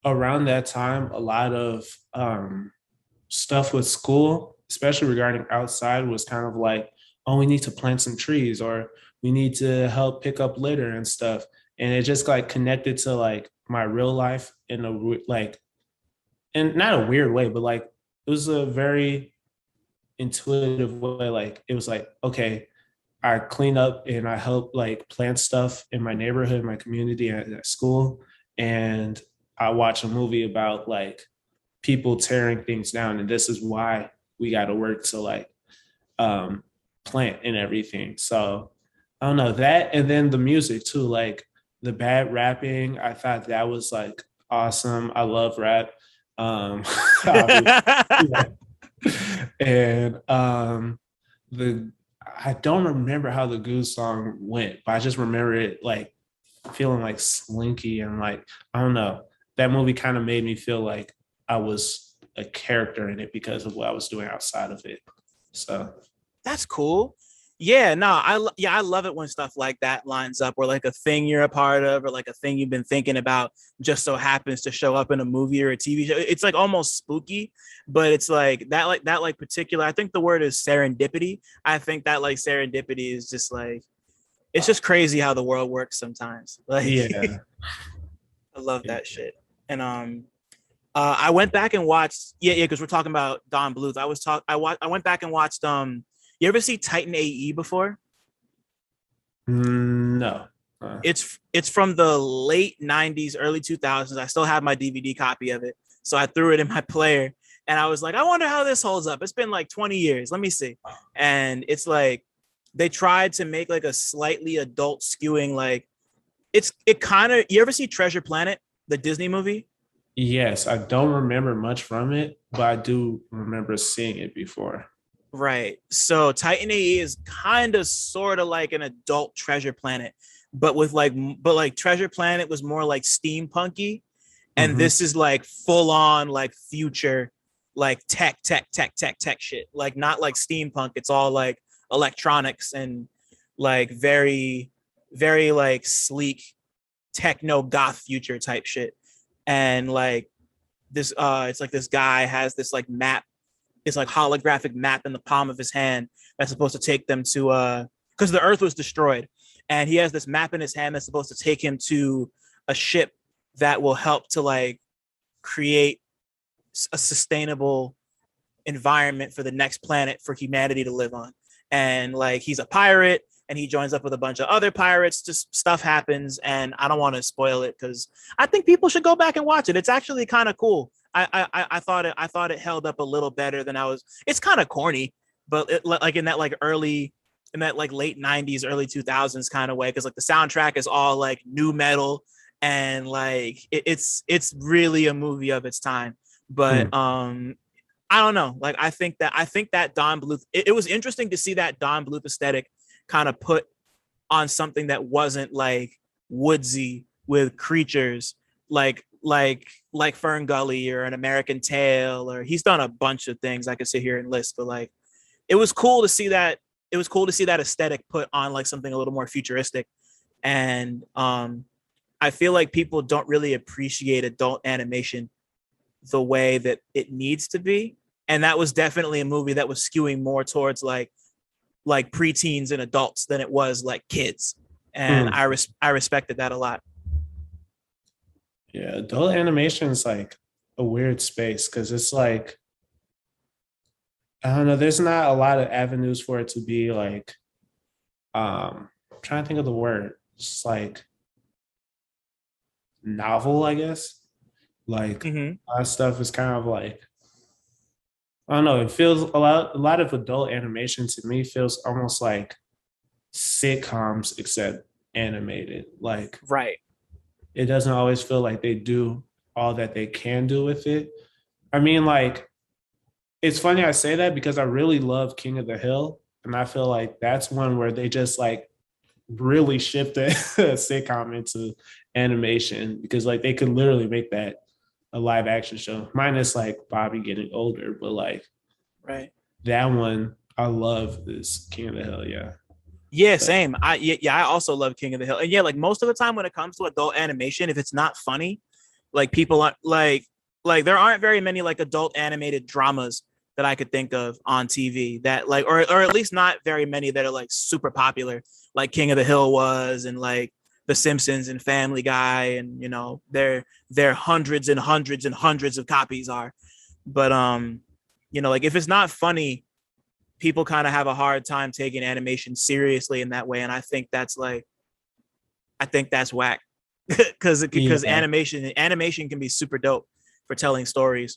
around that time a lot of stuff with school, especially regarding outside, was kind of like, oh, we need to plant some trees or we need to help pick up litter and stuff. And it just like connected to like my real life in a like, in not a weird way, but like it was a very intuitive way. Like it was like, okay, I clean up and I help like plant stuff in my neighborhood, my community, at school. And I watch a movie about like people tearing things down. And this is why we got to work to like um, plant and everything. So I don't know that. And then the music too, like the bad rapping, I thought that was like awesome. I love rap. Um, and the I don't remember how the Goose song went, but I just remember it like feeling like slinky and like I don't know. That movie kind of made me feel like I was a character in it because of what I was doing outside of it. So That's cool. Yeah, no, I love it when stuff like that lines up, or like a thing you're a part of, or like a thing you've been thinking about, just so happens to show up in a movie or a TV show. It's like almost spooky, but it's like that like particular. I think the word is serendipity. I think that like serendipity is just like it's just crazy how the world works sometimes. Like yeah. I love that shit. And I went back and watched yeah, because we're talking about Don Bluth. I went back and watched you ever see Titan AE before? No. It's from the late 90s, early 2000s. I still have my DVD copy of it. So I threw it in my player and I was like, I wonder how this holds up. It's been like 20 years. Let me see. And it's like they tried to make like a slightly adult skewing like it kind of you ever see Treasure Planet, the Disney movie? Yes, I don't remember much from it, but I do remember seeing it before. Right. So Titan AE is kind of sort of like an adult Treasure Planet, but like Treasure Planet was more like steampunky, and Mm-hmm. this is like full on like future, like tech shit. Like not like steampunk. It's all like electronics and like very like sleek techno goth future type shit. And like this it's like this guy has this like map, this like holographic map in the palm of his hand that's supposed to take them to because the earth was destroyed, and he has this map in his hand that's supposed to take him to a ship that will help to like create a sustainable environment for the next planet for humanity to live on. And like he's a pirate and he joins up with a bunch of other pirates. Just stuff happens, and I don't want to spoil it because I think people should go back and watch it. It's actually kind of cool. I thought it held up a little better than I was. It's kind of corny, but like in that like early in that like late 90s early 2000s kind of way, because like the soundtrack is all like new metal, and like it's really a movie of its time. But Hmm. I don't know. Like I think that Don Bluth. It was interesting to see that Don Bluth aesthetic kind of put on something that wasn't like woodsy with creatures like FernGully or an American Tail, or he's done a bunch of things I could sit here and list, but like it was cool to see that it was cool to see that aesthetic put on like something a little more futuristic. And I feel like people don't really appreciate adult animation the way that it needs to be. And that was definitely a movie that was skewing more towards like preteens and adults than it was like kids. And Mm. I respected that a lot. Yeah, adult animation is like a weird space because it's like I don't know. There's not a lot of avenues for it to be like. I'm trying to think of the word. It's like novel, I guess. Like Mm-hmm. stuff is kind of like I don't know. It feels a lot. A lot of adult animation to me feels almost like sitcoms, except animated. Like Right. it doesn't always feel like they do all that they can do with it. I mean, like it's funny I say that because I really love King of the Hill, and I feel like that's one where they just like really shifted a sitcom into animation because like they could literally make that a live action show, minus like Bobby getting older, but like Right. that one I love this King of the Hill, yeah. Yeah, But same. I also love King of the Hill. And yeah, like most of the time when it comes to adult animation, if it's not funny, like people are like there aren't very many like adult animated dramas that I could think of on TV that like or at least not very many that are like super popular, like King of the Hill was and like The Simpsons and Family Guy and you know, their hundreds and hundreds and hundreds of copies are. But you know, like if it's not funny, people kind of have a hard time taking animation seriously in that way. And I think that's like I think that's whack. Because yeah, animation can be super dope for telling stories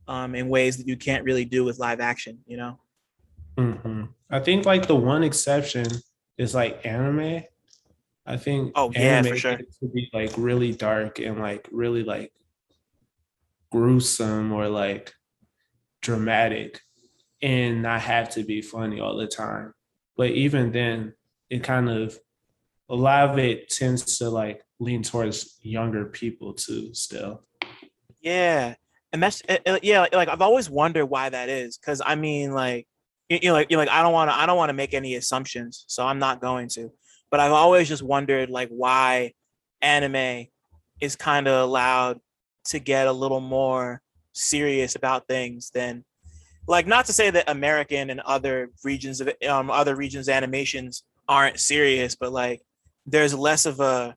in ways that you can't really do with live action, you know? I think like the one exception is like anime. I think Oh yeah, for anime sure. gets to be like really dark and like really like gruesome or like dramatic and not have to be funny all the time. But even then, it kind of a lot of it tends to like lean towards younger people too. Still, Yeah. And that's yeah, like I've always wondered why that is. Cause I mean, like you're like I don't want to make any assumptions, so I'm not going to. But I've always just wondered like why anime is kind of allowed to get a little more serious about things than like not to say that American and other regions animations aren't serious, but like there's less of a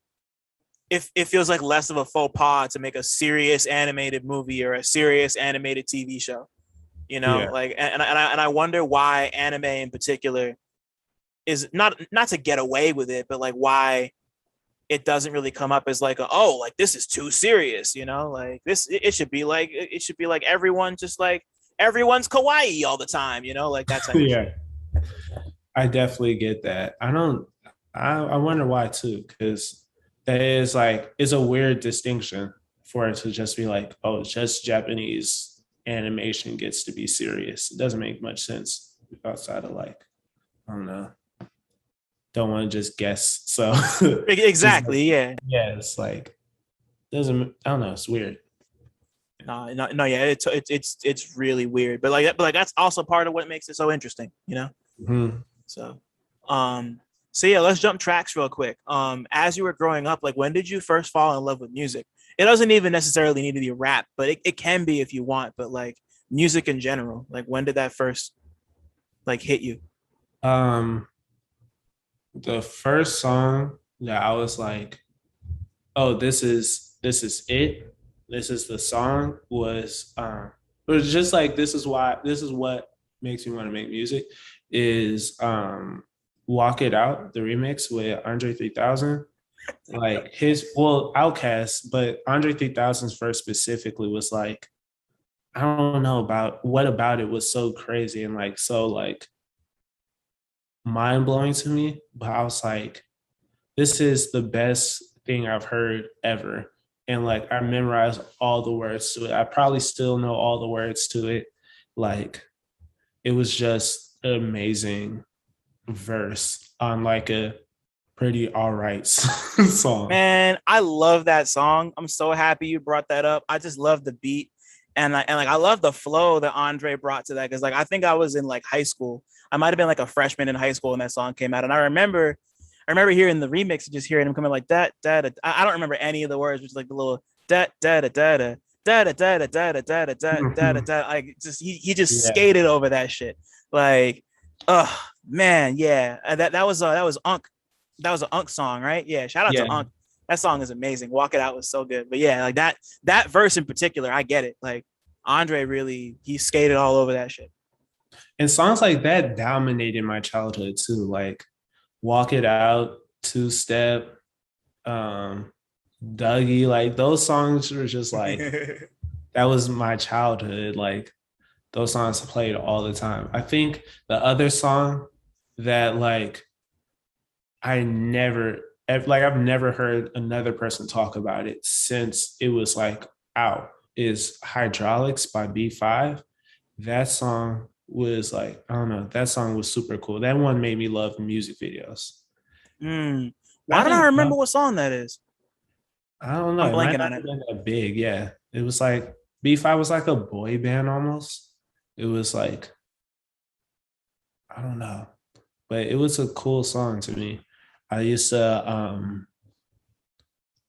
it feels like less of a faux pas to make a serious animated movie or a serious animated TV show. You know, yeah, like and I wonder why anime in particular is not to get away with it, but like why it doesn't really come up as like oh like this is too serious, you know, like this it should be like everyone just like everyone's kawaii all the time, you know, like that type of yeah. shit. I definitely get that. I don't. I wonder why too, because that is like it's a weird distinction for it to just be like, oh, just Japanese animation gets to be serious. It doesn't make much sense outside of like I don't know. Don't want to just guess. So just like, Exactly, yeah. yeah, it's like doesn't I don't know. It's weird. No, yeah, it's really weird, but like that's also part of what makes it so interesting, you know. Mhm. So, um, so yeah, let's jump tracks real quick. As you were growing up, like when did you first fall in love with music? It doesn't even necessarily need to be rap, but it can be if you want. But like music in general, like when did that first like hit you? Um, the first song that I was like, oh, this is it. This is the song it was just like this is what makes me want to make music is Walk It Out, the remix with Andre 3000. Like his well Outcast, but Andre 3000's verse specifically was like, I don't know about what about it was so crazy and like so like mind blowing to me. But I was like, this is the best thing I've heard ever. And like I memorized all the words to it. I probably still know all the words to it. Like it was just an amazing verse on like a pretty all right song. Man, I love that song. I'm so happy you brought that up. I just love the beat and like I love the flow that Andre brought to that because like I think I was in like high school. I might have been like a freshman in high school when that song came out, and I remember hearing the remix and just hearing him coming like that. I don't remember any of the words, which is like the little da da da da da da da da da da da da da da da Mhm. da. Like just he just Yeah. skated over that shit. Like, oh man, yeah. That was Unk. That was an Unk song, right? Yeah. Shout out to Yeah. Unk. That song is amazing. Walk It Out was so good. But yeah, like that verse in particular, I get it. Like Andre really he skated all over that shit. And songs like that dominated my childhood too. Like Walk It Out, Two Step, um, Dougie, like those songs were just like that was my childhood. Like those songs played all the time. I think the other song that like I never like I've never heard another person talk about it since it was like out is Hydraulics by B5. That song was like, I don't know, that song was super cool. That one made me love music videos. Why I don't I think remember what song that is? I don't know. I'm It might blanking not on have it. been that big. Yeah. It was like B5 was like a boy band almost. It was like, I don't know. But it was a cool song to me. I used to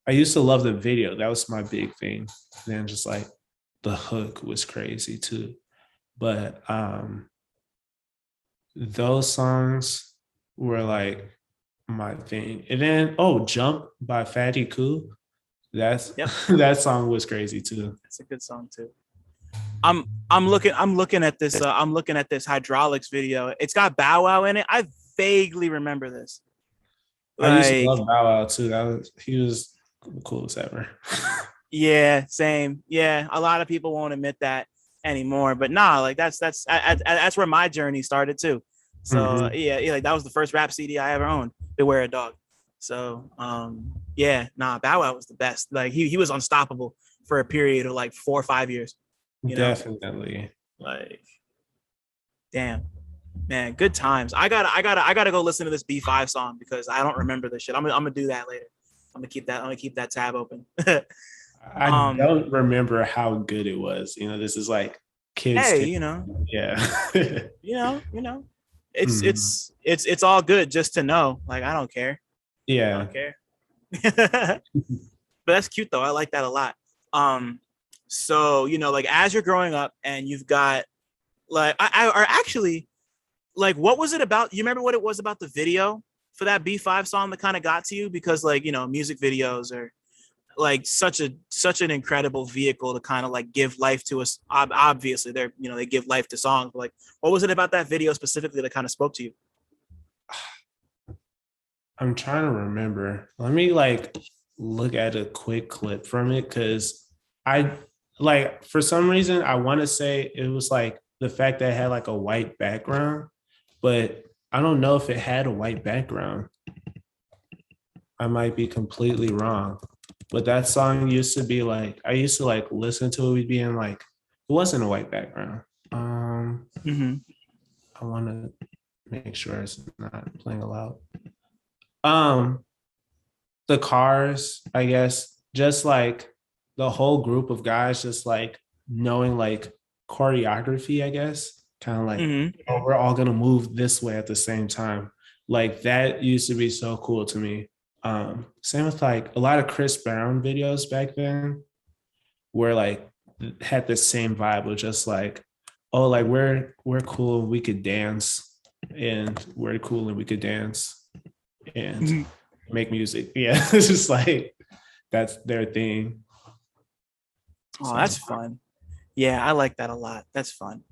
I used to love the video. That was my big thing. And then just like the hook was crazy too. But those songs were like my thing. And then Jump by Fatty Cool. That's Yep, that song was crazy too. that's a good song too. I'm looking at this I'm looking at this hydraulics video. It's got Bow Wow in it. I vaguely remember this. I used to Like, love Bow Wow too. He was the coolest ever. yeah, same. Yeah, a lot of people won't admit that anymore, but nah, like that's where my journey started too. So Hmm. yeah, like that was the first rap CD I ever owned. Beware a Dog. So yeah, nah, Bow Wow was the best. Like he was unstoppable for a period of like 4 or 5 years. You know, Definitely. like damn. Man, good times. I gotta go listen to this B5 song because I don't remember this shit. I'm gonna do that later. I'm gonna keep that tab open. I um, don't remember how good it was. You know, this is like kids. hey, T- yeah. you know, Mhm. it's all good just to know. Like I don't care. I Yeah. don't care. But that's cute though. I like that a lot. Um, so like as you're growing up and you've got like I or actually like what was it about? You remember what it was about the video for that B5 song that kind of got to you? Because like, music videos are like such an incredible vehicle to kind of like give life to us. Obviously, they're they give life to songs. But like, what was it about that video specifically that kind of spoke to you? I'm trying to remember. Let me like look at a quick clip from it because I like for some reason I want to say it was like the fact that it had like a white background, but I don't know if it had a white background. I might be completely wrong. But that song used to be like I used to like listen to it being like it wasn't a white background. Mm-hmm. I want to make sure it's not playing aloud. Um, the cars, I guess, just like the whole group of guys, just like knowing like choreography, I guess, kind of like, Mm-hmm. oh, we're all gonna move this way at the same time. Like that used to be so cool to me. Same with like a lot of Chris Brown videos back then, where like had the same vibe of just like, oh, like we're cool, we could dance, and we're cool and we could dance and Mm-hmm. make music. Yeah, it's just like that's their thing. Oh, So, that's fun. Yeah, I like that a lot. That's fun.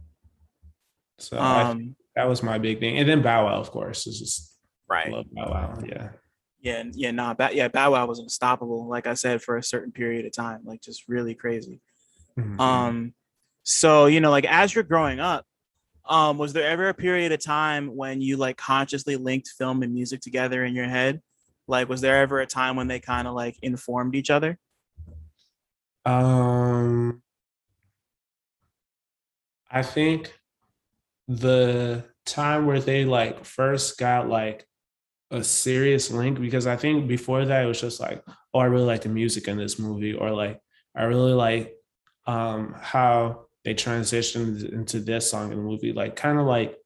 so I think Um, that was my big thing, and then Bow Wow, of course, is just right. love Bow Wow. Yeah. Yeah, yeah, nah, Bow Wow was unstoppable, like I said, for a certain period of time, like just really crazy. Mhm. Um, so like as you're growing up, was there ever a period of time when you like consciously linked film and music together in your head? Like, was there ever a time when they kind of like informed each other? Um, I think the time where they like first got like a serious link because I think before that it was just like, oh, I really like the music in this movie, or like I really like how they transitioned into this song in the movie, like kind of like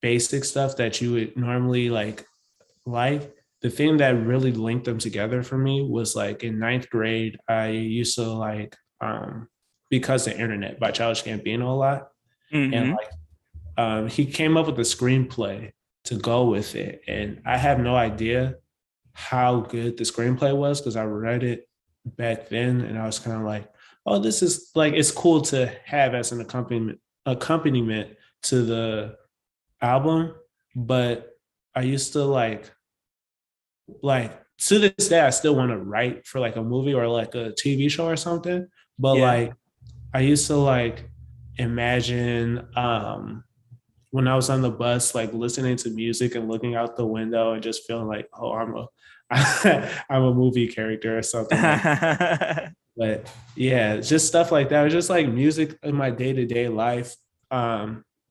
basic stuff that you would normally like. The thing that really linked them together for me was like in ninth grade, I used to like Because the Internet by Childish Gambino a lot. And Mm-hmm. he came up with a screenplay to go with it. And I have no idea how good the screenplay was because I read it back then and I was kind of like, oh, this is like it's cool to have as an accompaniment to the album. But I used to like to this day I still want to write for like a movie or like a TV show or something. But Yeah. like I used to like imagine when I was on the bus, like listening to music and looking out the window and just feeling like, oh, I'm a movie character or something like that. But yeah, just stuff like that. It was just like music in my day-to-day life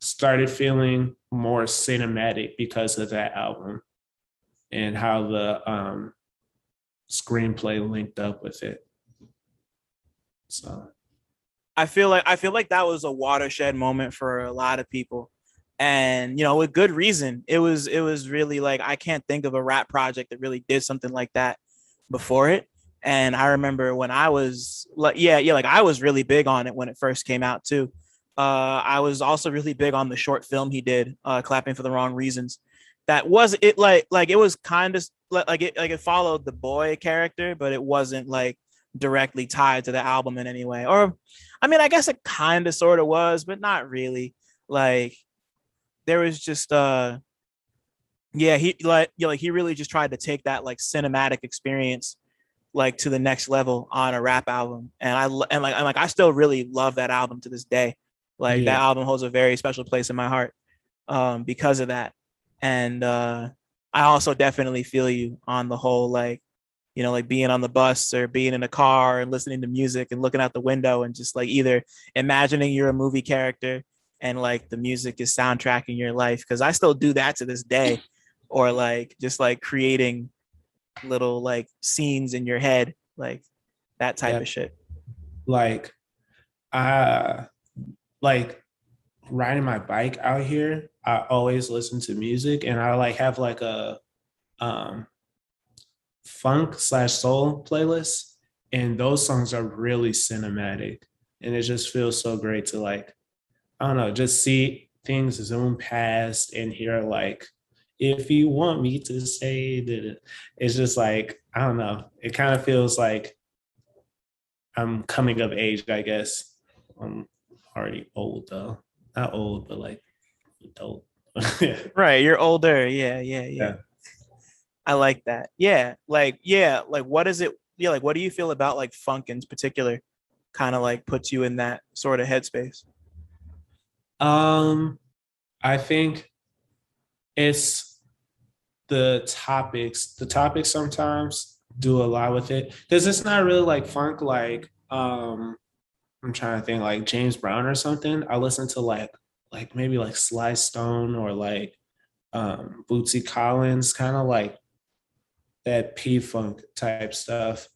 started feeling more cinematic because of that album and how the screenplay linked up with it. So I feel like that was a watershed moment for a lot of people. And with good reason. It was really like I can't think of a rap project that really did something like that before it. And I remember when I was like yeah, like I was really big on it when it first came out too. I was also really big on the short film he did, Clapping for the Wrong Reasons. That was it like it was kind of like it followed the boy character, but it wasn't like directly tied to the album in any way. Or I mean, I guess it kind of sort of was, but not really. Like there was just yeah, he really just tried to take that like cinematic experience like to the next level on a rap album. And and I still really love that album to this day. Like yeah, that album holds a very special place in my heart because of that. And I also definitely feel you on the whole like being on the bus or being in a car and listening to music and looking out the window and just like either imagining you're a movie character and like the music is soundtracking your life. Cause I still do that to this day. Or like just like creating little like scenes in your head, like that type yeah. of shit. Like I like riding my bike out here, I always listen to music and I like have like a um funk/soul playlist. And those songs are really cinematic. And it just feels so great to like, I don't know, just see things zoom past and hear like, if you want me to say that it's just like, I don't know. It kind of feels like I'm coming of age, I guess. I'm already old though. Not old, but like adult. Right, you're older. Yeah, yeah, yeah. Yeah. I like that. Yeah, like what is it? Yeah, like what do you feel about like funk in particular? Kind of like puts you in that sort of headspace. Um, I think it's the topics. The topics sometimes do a lot with it because it's not really like funk. Like I'm trying to think like James Brown or something. I listen to like maybe like Sly Stone or like Bootsy Collins, kind of like that P funk type stuff,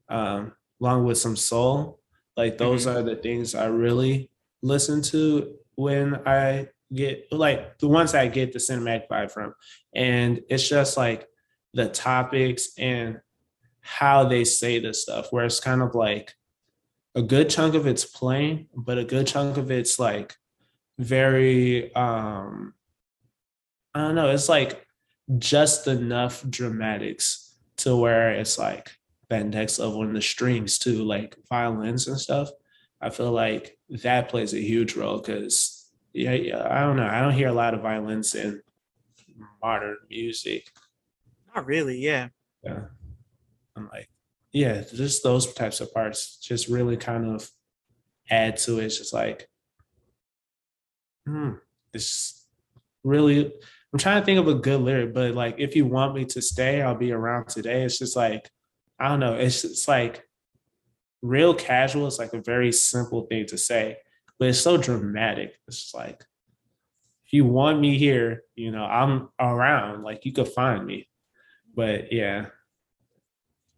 along with some soul. Like those Mm-hmm. are the things I really listen to when I get like the ones I get the cinematic vibe from. And it's just like the topics and how they say this stuff, where it's kind of like a good chunk of it's plain, but a good chunk of it's like very I don't know, it's like just enough dramatics to where it's like that next level in the strings too, like violins and stuff. I feel like that plays a huge role because yeah, I don't know. I don't hear a lot of violins in modern music. Not really. Yeah. Yeah. I'm like, yeah, just those types of parts just really kind of add to it. It's just like, hmm, it's really I'm trying to think of a good lyric, but like if you want me to stay, I'll be around today. It's just like, I don't know. It's just like real casual. It's like a very simple thing to say, but it's so dramatic. It's just like, if you want me here, I'm around. Like you could find me. But yeah.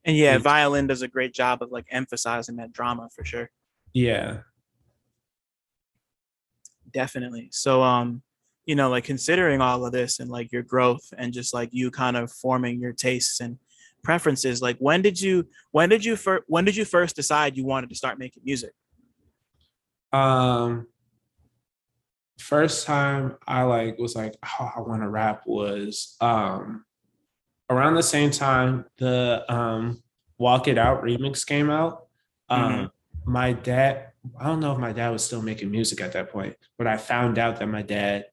And yeah, It, violin does a great job of like emphasizing that drama for sure. yeah. Definitely. So like considering all of this and like your growth and just like you kind of forming your tastes and preferences. Like when did you first decide you wanted to start making music? Um, First time I was like, oh, I want to rap was around the same time the Walk It Out remix came out. Mm-hmm. Um, my dad, I don't know if my dad was still making music at that point, but I found out that my dad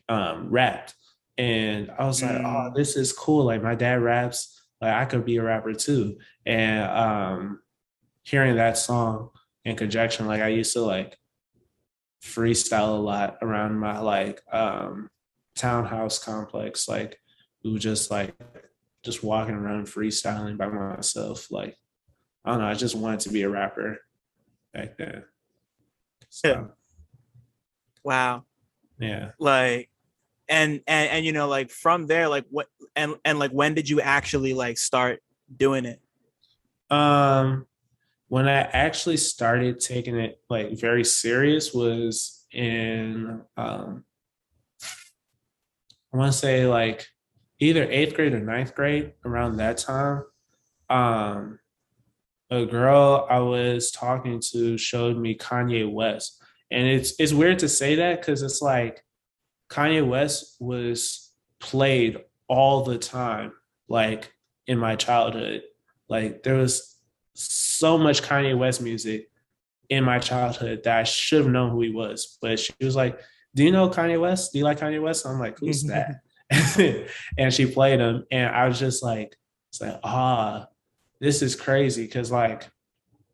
rapped. And I was like, oh, Mm, this is cool. Like my dad raps, like I could be a rapper too. And hearing that song in conjunction, like I used to like freestyle a lot around my townhouse complex. Like we would just walking around freestyling by myself. Like I don't know, I just wanted to be a rapper back then. So wow. yeah. Like and like from there, like what and like when did you actually like start doing it? Um when I actually started taking it like very serious was in I want to say like either eighth grade or ninth grade around that time. Um a girl I was talking to showed me Kanye West. And it's weird to say that because it's like Kanye West was played all the time, like in my childhood. Like there was so much Kanye West music in my childhood that I should have known who he was. But she was like, "Do you know Kanye West? Do you like Kanye West?" I'm like, "Who's that?" And she played him, and I was just like, "It's like this is crazy." Because like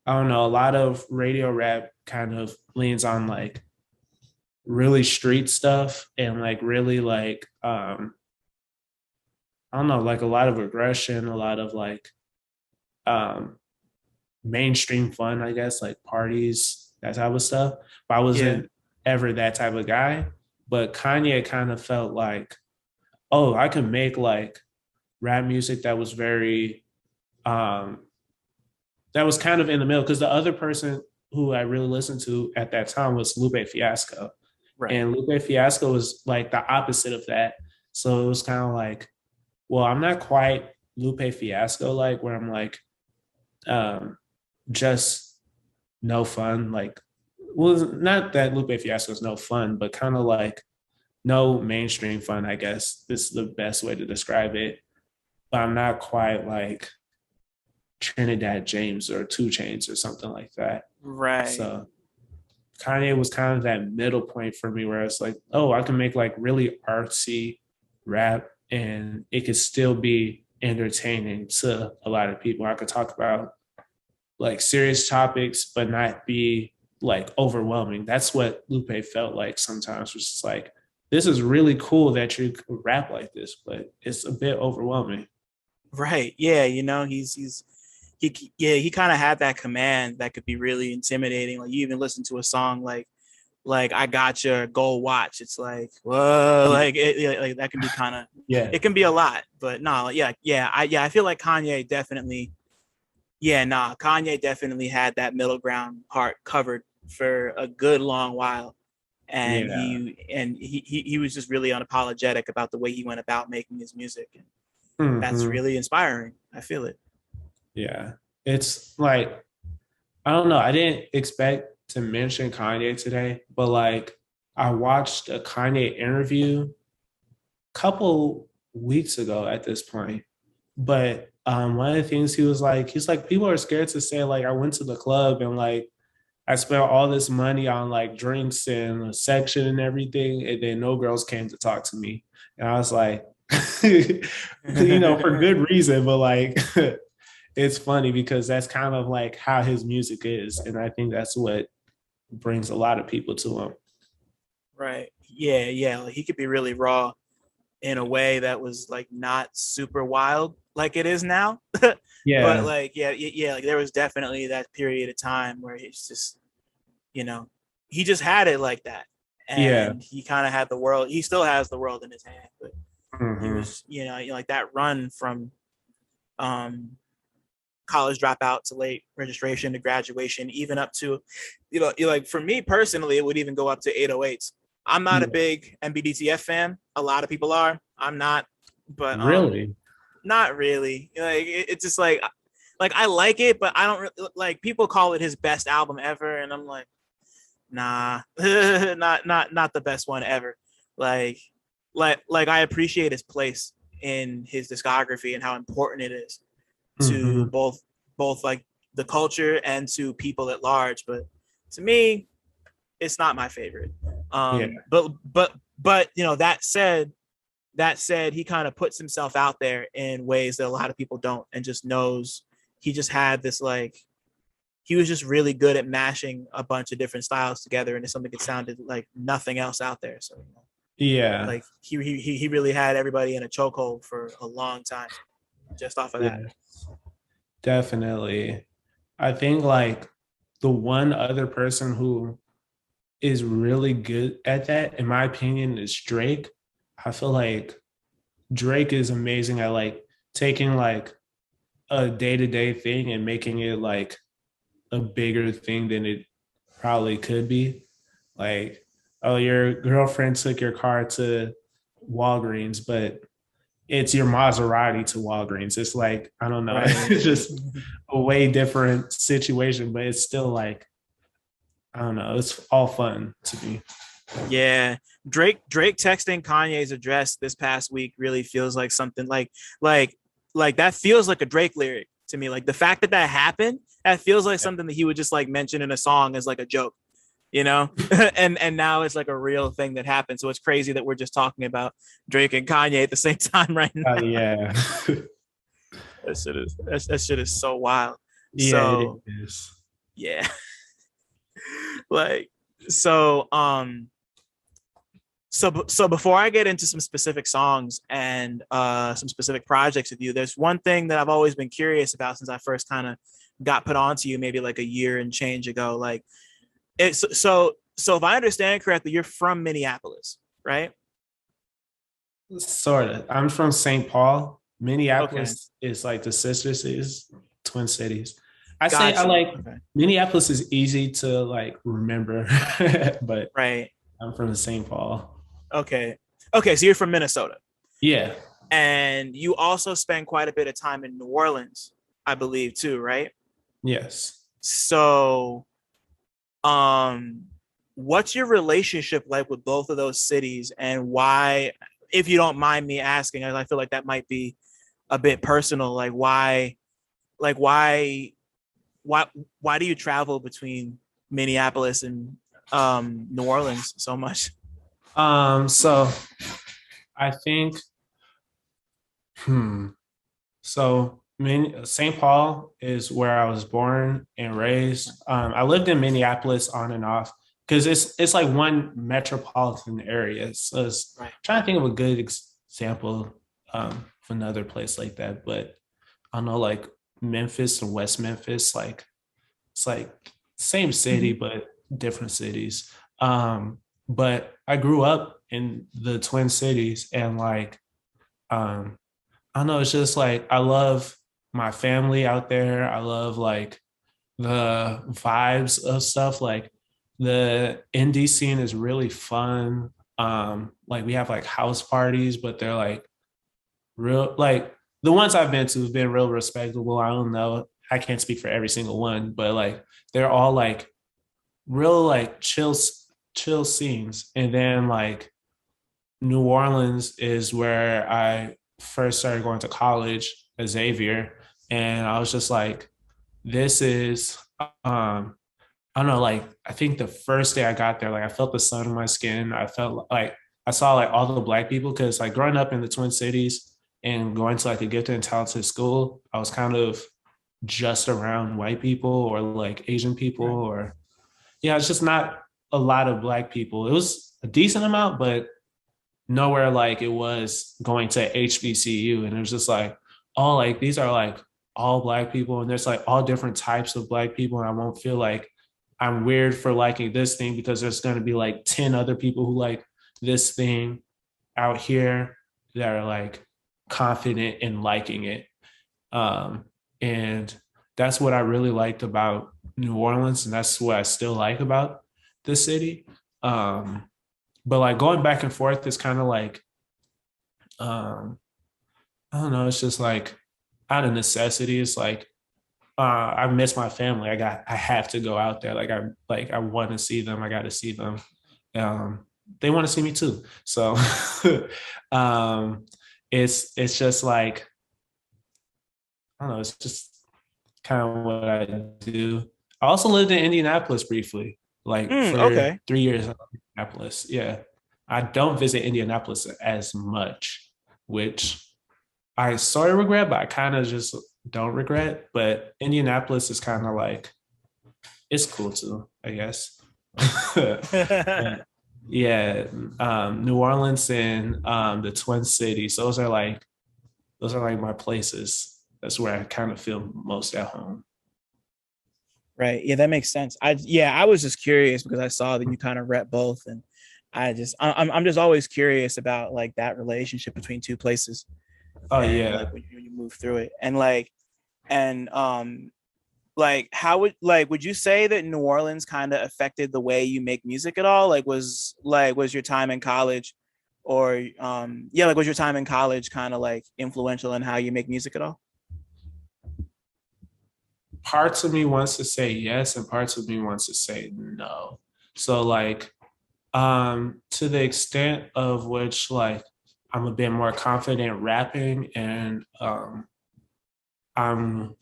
I don't know, a lot of radio rap kind of leans on like really street stuff and like really like I don't know, like a lot of aggression, a lot of like um mainstream fun, I guess, like parties, that type of stuff. But I Yeah. wasn't ever that type of guy. But Kanye kind of felt like, oh, I could make like rap music that was very um that was kind of in the middle. Because the other person who I really listened to at that time was Lupe Fiasco. Right. And Lupe Fiasco was like the opposite of that. So it was kind of like, well, I'm not quite Lupe Fiasco like where I'm like um just no fun. Like, well, not that Lupe Fiasco is no fun, but kind of like no mainstream fun, I guess. This is the best way to describe it. But I'm not quite like Trinidad James or Two Chains or something like that. Right. So Kanye was kind of that middle point for me where it's like, oh, I can make like really artsy rap and it could still be entertaining to a lot of people. I could talk about like serious topics, but not be like overwhelming. That's what Lupe felt like sometimes, was just like, this is really cool that you rap like this, but it's a bit overwhelming. Right. Yeah, he kind of had that command that could be really intimidating. Like you even listen to a song like I got your gold watch. It's like, whoa, Yeah. like that can be kind of, Yeah. it can be a lot. But no, I feel like Kanye definitely, Kanye definitely had that middle ground part covered for a good long while. And Yeah. he was just really unapologetic about the way he went about making his music. And that's Hmm. really inspiring. I feel it. Yeah. It's like, I don't know. I didn't expect to mention Kanye today, but like I watched a Kanye interview a couple weeks ago at this point. But one of the things he's like, people are scared to say like I went to the club and like I spent all this money on like drinks and a section and everything, and then no girls came to talk to me. And I was like, for good reason, but like it's funny because that's kind of like how his music is. And I think that's what brings a lot of people to him. Right. Yeah, yeah. Like he could be really raw in a way that was like not super wild like it is now. But Yeah. like yeah, like there was definitely that period of time where it's just, you know, he just had it like that. Yeah. And he kind of had the world, he still has the world in his hand, but he Hmm. was, like that run from um college dropout to late registration to graduation, even up to, like for me personally, it would even go up to 808s. I'm not a Yeah. big MBDTF fan. A lot of people are. I'm not, but Really? not really. Like it's just like I like it, but I don't like people call it his best album ever, and I'm like, nah, not the best one ever. Like like I appreciate his place in his discography and how important it is to Mm-hmm. both like the culture and to people at large. But to me, it's not my favorite. Yeah. But you know, that said, he kind of puts himself out there in ways that a lot of people don't, and just knows he just had this like he was just really good at mashing a bunch of different styles together into something that sounded like nothing else out there. So you know, Yeah. like he really had everybody in a chokehold for a long time just off of that. Yeah. Definitely. I think like the one other person who is really good at that, in my opinion, is Drake. I feel like Drake is amazing at like taking like a day-to-day thing and making it like a bigger thing than it probably could be. Like, oh, your girlfriend took your car to Walgreens, but it's your Maserati to Walgreens. It's like, I don't know, Right. it's just a way different situation, but it's still like, I don't know, it's all fun to me. Yeah, Drake texting Kanye's address this past week really feels like something like like that feels like a Drake lyric to me. Like the fact that that happened, that feels like something that he would just like mention in a song as like a joke, you know. And now it's like a real thing that happened. So it's crazy that we're just talking about Drake and Kanye at the same time right now. Yeah. That shit is so wild. Yeah, it So is. yeah, like so so before I get into some specific songs and some specific projects with you, there's one thing that I've always been curious about since I first kind of got put onto you maybe like a year and change ago. Like it's so if I understand correctly, you're from Minneapolis, right? Sort of. I'm from St. Paul. Okay, Minneapolis is like the sister cities, twin cities. I say I got you. like Okay, Minneapolis is easy to like remember, but right. I'm from St. Paul. Okay, okay. So you're from Minnesota, Yeah. and you also spend quite a bit of time in New Orleans, I believe, too, right? Yes. So um what's your relationship like with both of those cities, and why, if you don't mind me asking, I feel like that might be a bit personal, like like why why why do you travel between Minneapolis and New Orleans so much? So I think hmm. So St. Paul is where I was born and raised. I lived in Minneapolis on and off because it's like one metropolitan area. So Right. trying to think of a good example of another place like that, but I don't know, like Memphis and West Memphis, like it's like same city Mm-hmm. but different cities. But I grew up in the Twin Cities and like um I don't know, it's just like I love my family out there. I love like the vibes of stuff. Like the indie scene is really fun. Like we have like house parties, but they're like real like the ones I've been to have been real respectable. I don't know. I can't speak for every single one, but like they're all like real like chill scenes. And then like New Orleans is where I first started going to college at Xavier. And I was just like, this is I don't know, like I think the first day I got there, like I felt the sun on my skin. I felt like I saw like all the black people because like growing up in the Twin Cities and going to like a gifted and talented school, I was kind of just around white people or like Asian people Right. or yeah, it's just not a lot of black people. It was a decent amount, but nowhere like it was going to HBCU. And it was just like, oh, like these are like all black people. And there's like all different types of black people. And I won't feel like I'm weird for liking this thing because there's going to be like 10 other people who like this thing out here that are like confident in liking it. Um, and that's what I really liked about New Orleans. And that's what I still like about the city. But like going back and forth is kind of like um I don't know, it's just like out of necessity. It's like I miss my family. I have to go out there. I want to see them. I got to see them. Um, they want to see me too. So um, it's just like I don't know. It's just kind of what I do. I also lived in Indianapolis briefly, like for Okay. 3 years in Indianapolis. Yeah, I don't visit Indianapolis as much, which I sort of regret, but I kind of just don't regret. But Indianapolis is kind of like it's cool too, I guess. But yeah, New Orleans and the Twin Cities, those are like my places. That's where I kind of feel most at home. Right. Yeah, that makes sense. I was just curious because I saw that you kind of rep both, and I'm just always curious about like that relationship between two places, Oh and like yeah. when you move through it, and and like how would you say that New Orleans kind of affected the way you make music at all? Was your time in college, or yeah, like was your time in college kind of like influential in how you make music at all? Parts of me wants to say yes, and parts of me wants to say no. So like to the extent of which like I'm a bit more confident rapping and I'm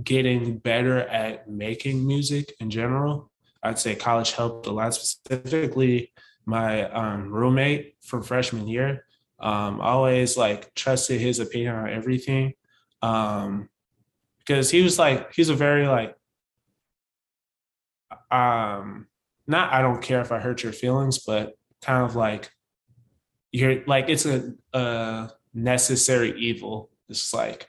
getting better at making music in general. I'd say college helped a lot, specifically my roommate from freshman year. I always like trusted his opinion on everything. Because he's a very like, not, I don't care if I hurt your feelings, but kind of like, you're like, it's a necessary evil. It's like,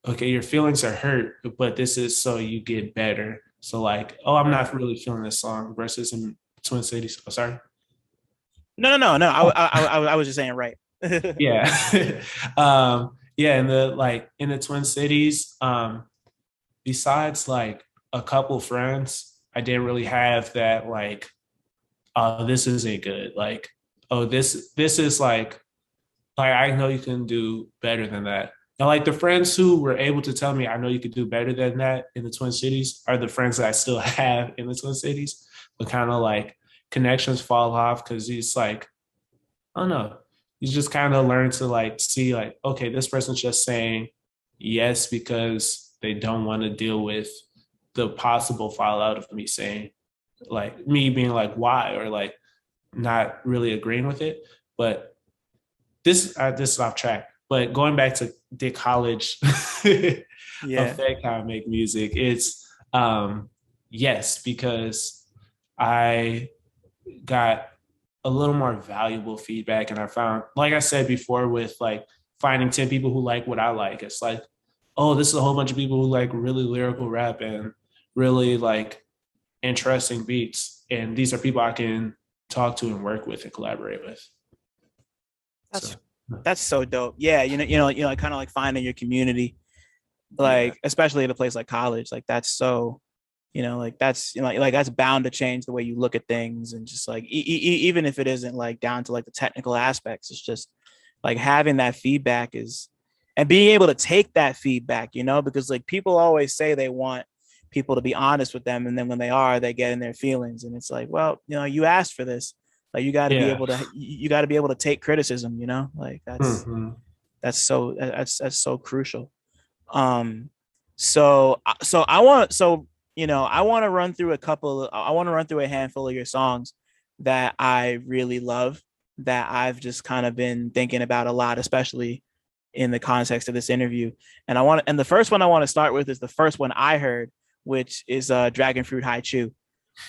okay, your feelings are hurt, but this is so you get better. So like, oh, I'm Right. not really feeling this song versus in Twin Cities. Oh, sorry. No. Oh, I was just saying right. yeah. Yeah. And the like in the Twin Cities, besides like a couple friends, I didn't really have that like, oh, this isn't good. Like, oh, this is like I know you can do better than that. And like the friends who were able to tell me I know you could do better than that in the Twin Cities are the friends that I still have in the Twin Cities. But kind of like connections fall off because it's like, I don't know. You just kind of learn to like see like, okay, this person's just saying yes because they don't want to deal with the possible fallout of me saying like me being like why or like not really agreeing with it. But this is off track. But going back to the college Yeah. affect how I make music, it's yes, because I got a little more valuable feedback and I found, like I said before, with like finding 10 people who like what I like, it's like, oh, this is a whole bunch of people who like really lyrical rap and really like interesting beats. And these are people I can talk to and work with and collaborate with. That's So that's so dope. Yeah, kind of like finding your community, yeah. like especially at a place like college. Like that's so, like that's like that's bound to change the way you look at things, and just like even if it isn't like down to like the technical aspects, it's just like having that feedback is, and being able to take that feedback, because like people always say they want people to be honest with them, and then when they are, they get in their feelings, and it's like, well, you asked for this. Like Yeah. you got to be able to take criticism, like Mm-hmm. that's so crucial. um so I want so I want to run through a handful of your songs that I really love, that I've just kind of been thinking about a lot, especially in the context of this interview. And the first one I want to start with is the first one I heard, which is Dragon Fruit High Chew.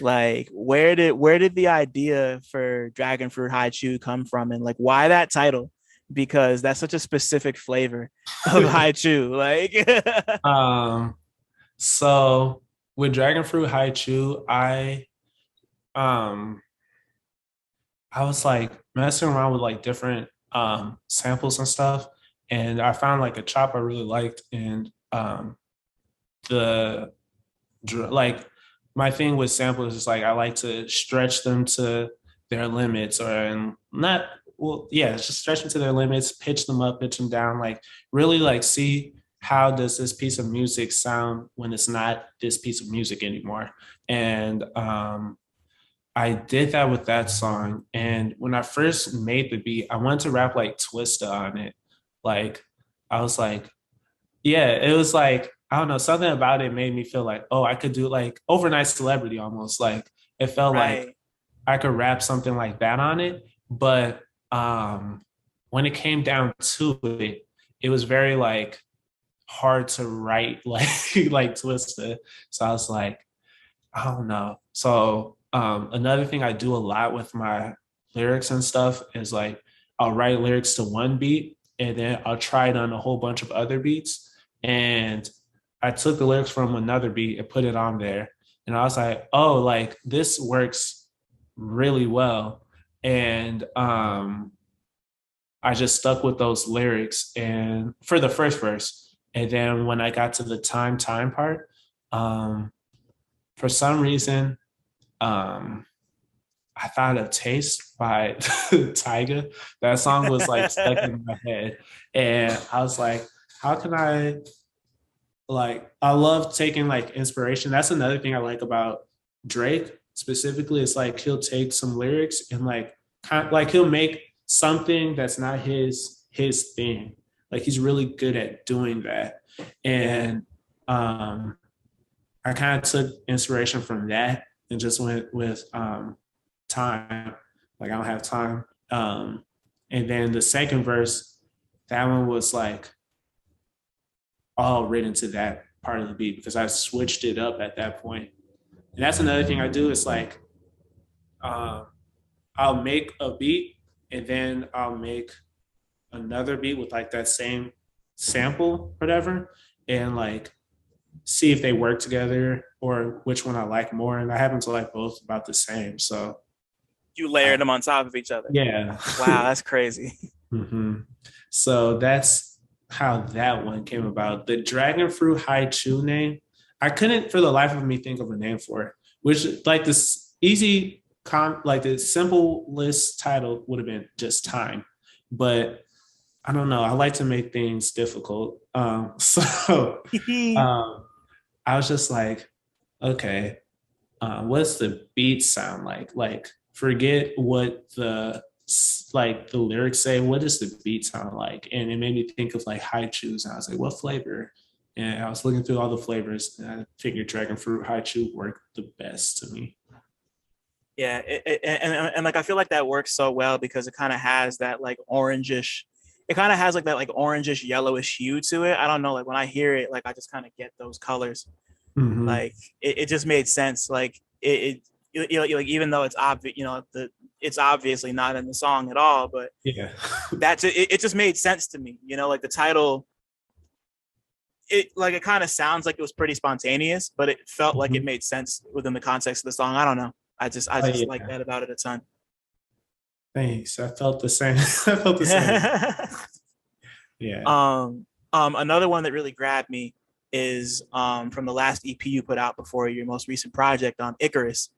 Like where did the idea for Dragon Fruit High Chew come from, and like why that title? Because that's such a specific flavor of high chew. Like um, so with Dragon Fruit Haichu, um I was like messing around with like different samples and stuff, and I found like a chop I really liked, and the like my thing with samples is like I like to stretch them to their limits, or and not well, yeah, just stretch them to their limits, pitch them up, pitch them down, like really like see how does this piece of music sound when it's not this piece of music anymore. And I did that with that song. And when I first made the beat, I wanted to rap like Twista on it. Like I was like, yeah, it was like, I don't know, something about it made me feel like, oh, I could do like overnight celebrity almost. Like it felt like Right. I could rap something like that on it. But when it came down to it, it was very like hard to write like like Twister. So I was like, I don't know. So another thing I do a lot with my lyrics and stuff is like I'll write lyrics to one beat and then I'll try it on a whole bunch of other beats. And I took the lyrics from another beat and put it on there. And I was like, oh, like this works really well. And I just stuck with those lyrics and for the first verse. And then when I got to the time part, um, for some reason, um, I thought of Taste by Tyga. That song was like stuck in my head. And I was like, how can I like I love taking like inspiration. That's another thing I like about Drake specifically. It's like he'll take some lyrics and like kind of, like he'll make something that's not his thing. Like he's really good at doing that. And I kind of took inspiration from that and just went with time. Like I don't have time. And then the second verse, that one was like all written to that part of the beat because I switched it up at that point. And that's another thing I do is like um, I'll make a beat and then I'll make another beat with like that same sample, whatever, and like see if they work together or which one I like more. And I happen to like both about the same. So You layered them on top of each other. yeah. Wow, that's crazy. hmm So that's how that one came about. The dragon fruit high chew name, I couldn't for the life of me think of a name for it, which like this easy like the simplest title would have been just time. But I don't know. I like to make things difficult. So um, I was just like, okay, what's the beat sound like? Like, forget what the lyrics say. What does the beat sound like? And it made me think of like high chews. And I was like, what flavor? And I was looking through all the flavors, and I figured dragon fruit high chew worked the best to me. Yeah, and like I feel like that works so well because it kind of has that like orangish, it kind of has like that like orangish yellowish hue to it. I don't know, like when I hear it, like I just kind of get those colors. Mm-hmm. Like it just made sense. Like like even though it's obvious, it's obviously not in the song at all, but Yeah. it just made sense to me. Like the title, it kind of sounds like it was pretty spontaneous, but it felt like it Mhm. made sense within the context of the song. I don't know. I Oh just like yeah. that about it a ton. Thanks. I felt the same. I felt the same. Yeah. Another one that really grabbed me is from the last EP you put out before your most recent project, Icarus.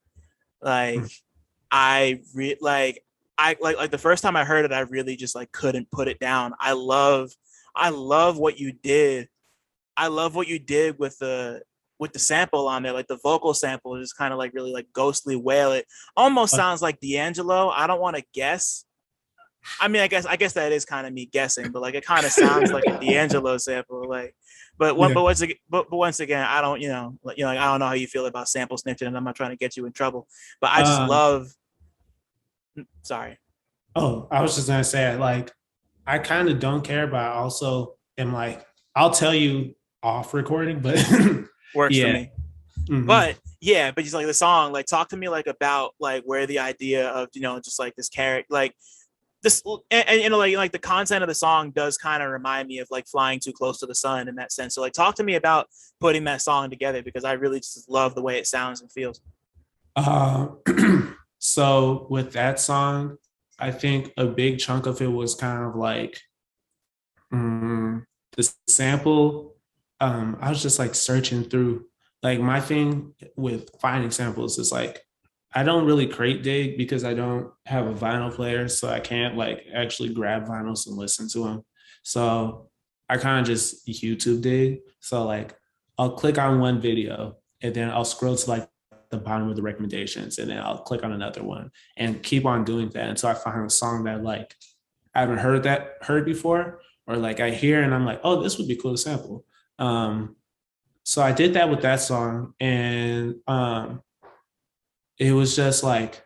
Like like I the first time I heard it, I really just like couldn't put it down. I love what you did. I love what you did with the sample on there, like the vocal sample is kind of like really like ghostly wail. It almost Uh, sounds like D'Angelo. I don't want to guess. I mean, I guess that is kind of me guessing, but like it kind of sounds like a D'Angelo sample. Like, yeah. but once again, I don't, like, I don't know how you feel about sample snitching, and I'm not trying to get you in trouble. But I just Uh, love. Sorry. oh, I was just gonna say, like, I kind of don't care, but I also am like, I'll tell you off recording, but Works for yeah. me. hmm But yeah, but just like the song, like talk to me like about like where the idea of just like this character, like this, and like the content of the song does kind of remind me of like flying too close to the sun in that sense. So like talk to me about putting that song together because I really just love the way it sounds and feels. Uh, so with that song, I think a big chunk of it was kind of like the sample. I was just like searching through. Like my thing with finding samples is like I don't really crate dig because I don't have a vinyl player, so I can't like actually grab vinyls and listen to them. So I kind of just YouTube dig. So like I'll click on one video and then I'll scroll to like the bottom of the recommendations and then I'll click on another one and keep on doing that until I find a song that like I haven't heard before, or like I hear and I'm like, oh, this would be cool to sample. Um, so I did that with that song, and it was just like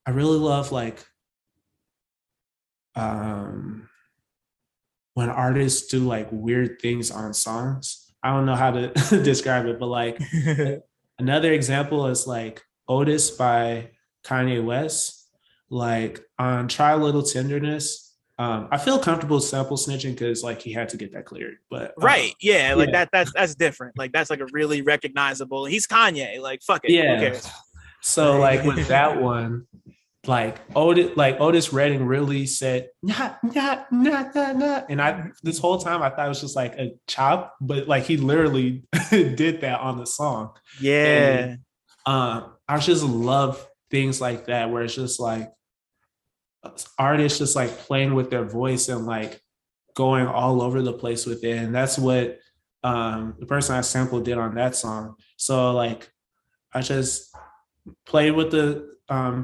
I really love like um, when artists do like weird things on songs. I don't know how to describe it, but like another example is like Otis by Kanye West. Like on Try a Little Tenderness. I feel comfortable sample snitching because like he had to get that cleared. But Right. Yeah. Like yeah, that's different. Like that's like a really recognizable. He's Kanye. Like fuck it. Who yeah. cares? So Like, like with that one, like Otis Redding really said not, and I this whole time I thought it was just like a chop, but like he literally did that on the song, and yeah. I just love things like that where it's just like artists just like playing with their voice and like going all over the place with it, and that's what the person I sampled did on that song. So like I just played with the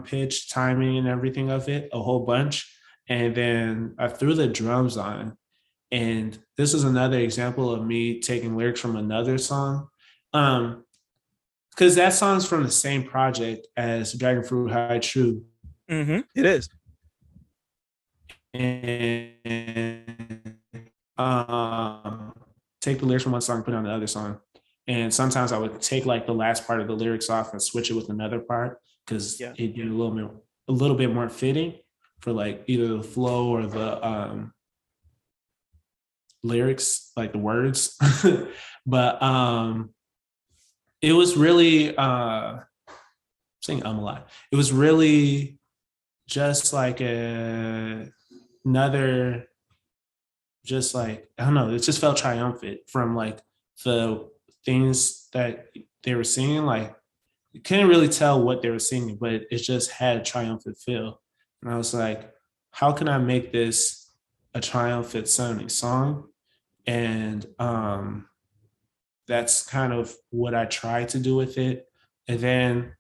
pitch, timing, and everything of it a whole bunch. And then I threw the drums on. And this is another example of me taking lyrics from another song. Because that song's from the same project as Dragon Fruit High True. It is. And take the lyrics from one song, put it on the other song. And sometimes I would take like the last part of the lyrics off and switch it with another part because Yeah. it get a little bit more fitting for like either the flow or the lyrics, like the words. But it was really I'm saying a lot. It was really just like another, just like I don't know, it just felt triumphant from like the things that they were singing. Like you couldn't really tell what they were singing, but it just had a triumphant feel. And I was like, how can I make this a triumphant sounding song? And that's kind of what I tried to do with it. And then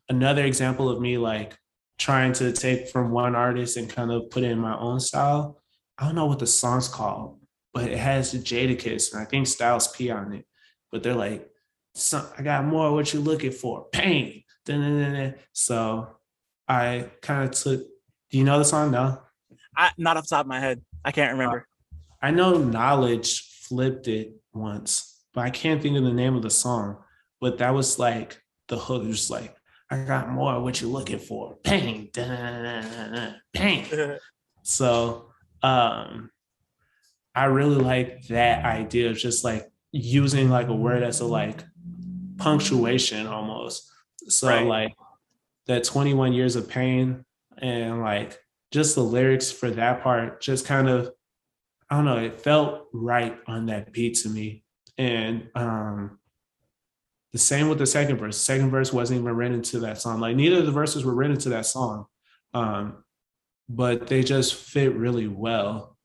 another example of me like trying to take from one artist and kind of put it in my own style. I don't know what the song's called, but it has Jadakiss and I think Styles P on it. But they're like, I got more of what you're looking for, pain. Da-da-da-da. So I kind of took. Do you know the song? No. Not off the top of my head. I can't Uh, remember. I know Knowledge flipped it once, but I can't think of the name of the song. But that was like the hook. It was like, I got more of what you're looking for, pain, da-da-da-da-da, pain. So I really like that idea of just like using like a word as a like punctuation almost. So Right. like that 21 years of pain and like just the lyrics for that part just kind of, I don't know, it felt right on that beat to me. And the same with the second verse. The second verse wasn't even written to that song. Like neither of the verses were written to that song. Um, but they just fit really well.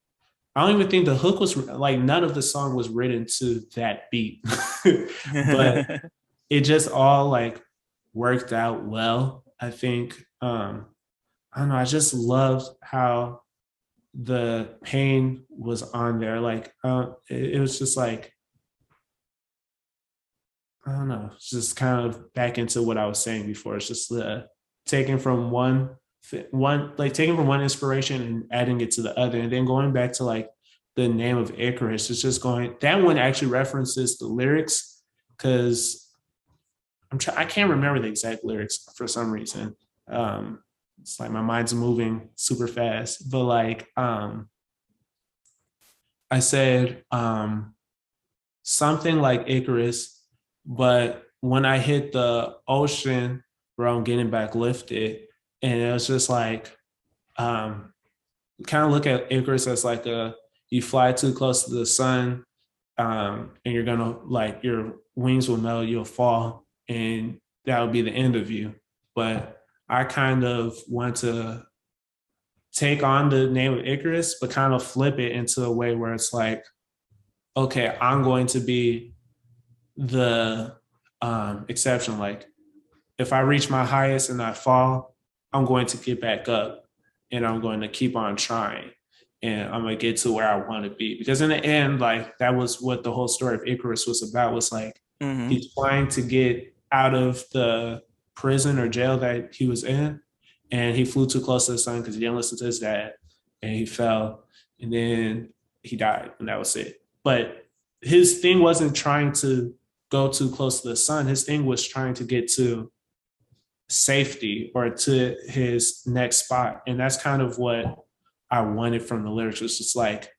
I don't even think the hook was like none of the song was written to that beat. But it just all like worked out well. I think I don't know, I just loved how the pain was on there. Like it was just like I don't know, it's just kind of back into what I was saying before. It's just taking from taking from one inspiration and adding it to the other, and then going back to like the name of Icarus. It's just going that one actually references the lyrics because I can't remember the exact lyrics for some reason. It's like my mind's moving super fast, but like I said something like Icarus, but when I hit the ocean, where I'm getting back lifted, and it was just like um, kind of look at Icarus as like a you fly too close to the sun, and you're gonna like your wings will melt, you'll fall, and that would be the end of you. But I kind of want to take on the name of Icarus, but kind of flip it into a way where it's like, okay, I'm going to be the exception. Like, if I reach my highest and I fall, I'm going to get back up and I'm going to keep on trying and I'm going to get to where I want to be. Because in the end, like, that was what the whole story of Icarus was about, was like, Mm-hmm. he's trying to get out of the prison or jail that he was in. And he flew too close to the sun because he didn't listen to his dad and he fell and then he died and that was it. But his thing wasn't trying to go too close to the sun. His thing was trying to get to safety or to his next spot. And that's kind of what I wanted from the lyrics. It's just like,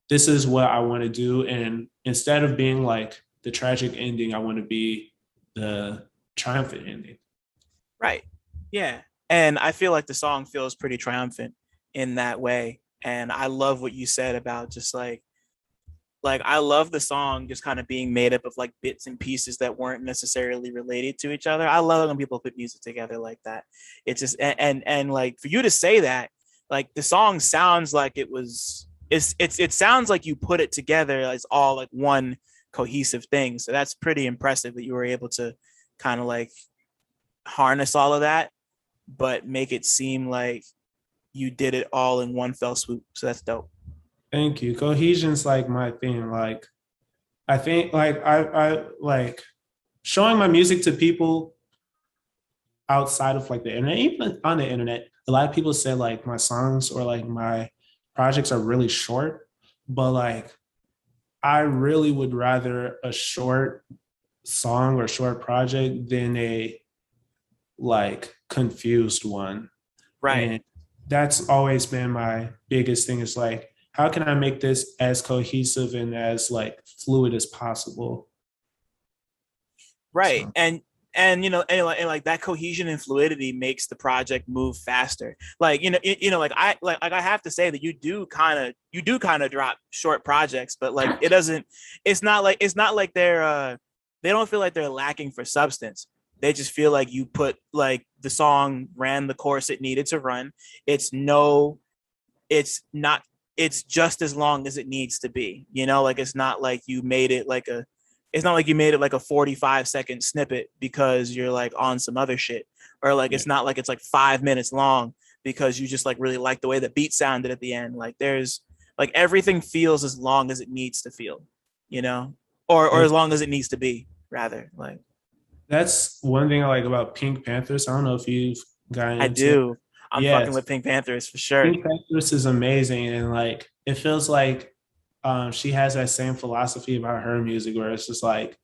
this is what I want to do. And instead of being like the tragic ending, I want to be the triumphant ending. Right. Yeah. And I feel like the song feels pretty triumphant in that way. And I love what you said about just like I love the song just kind of being made up of like bits and pieces that weren't necessarily related to each other. I love when people put music together like that. It's just and like for you to say that, like the song sounds like it sounds like you put it together as all like one cohesive thing. So that's pretty impressive that you were able to kind of like harness all of that, but make it seem like you did it all in one fell swoop. So that's dope. Thank you. Cohesion's like my thing. Like, I think like I like showing my music to people outside of like the internet, even on the internet. A lot of people say like my songs or like my projects are really short, but like I really would rather a short song or short project than a like confused one. Right. And that's always been my biggest thing, is like, how can I make this as cohesive and as like fluid as possible? Right. So And you know and like that cohesion and fluidity makes the project move faster. Like like I have to say that you do kind of drop short projects, but like it's not like they don't feel like they're lacking for substance. They just feel like you put like the song ran the course it needed to run. It's no it's not it's just as long as it needs to be. Like it's not like you made it like a 45-second snippet because you're like on some other shit. Or like yeah, it's not like it's like 5 minutes long because you just like really like the way the beat sounded at the end. Like there's like everything feels as long as it needs to feel, you know? Or as that's long as it needs to be, rather. Like that's one thing I like about Pink Panthers. I don't know if you've gotten I into it. do. I'm fucking Yes, with Pink Panthers for sure. Pink Panthers is amazing, and like it feels like she has that same philosophy about her music, where it's just like,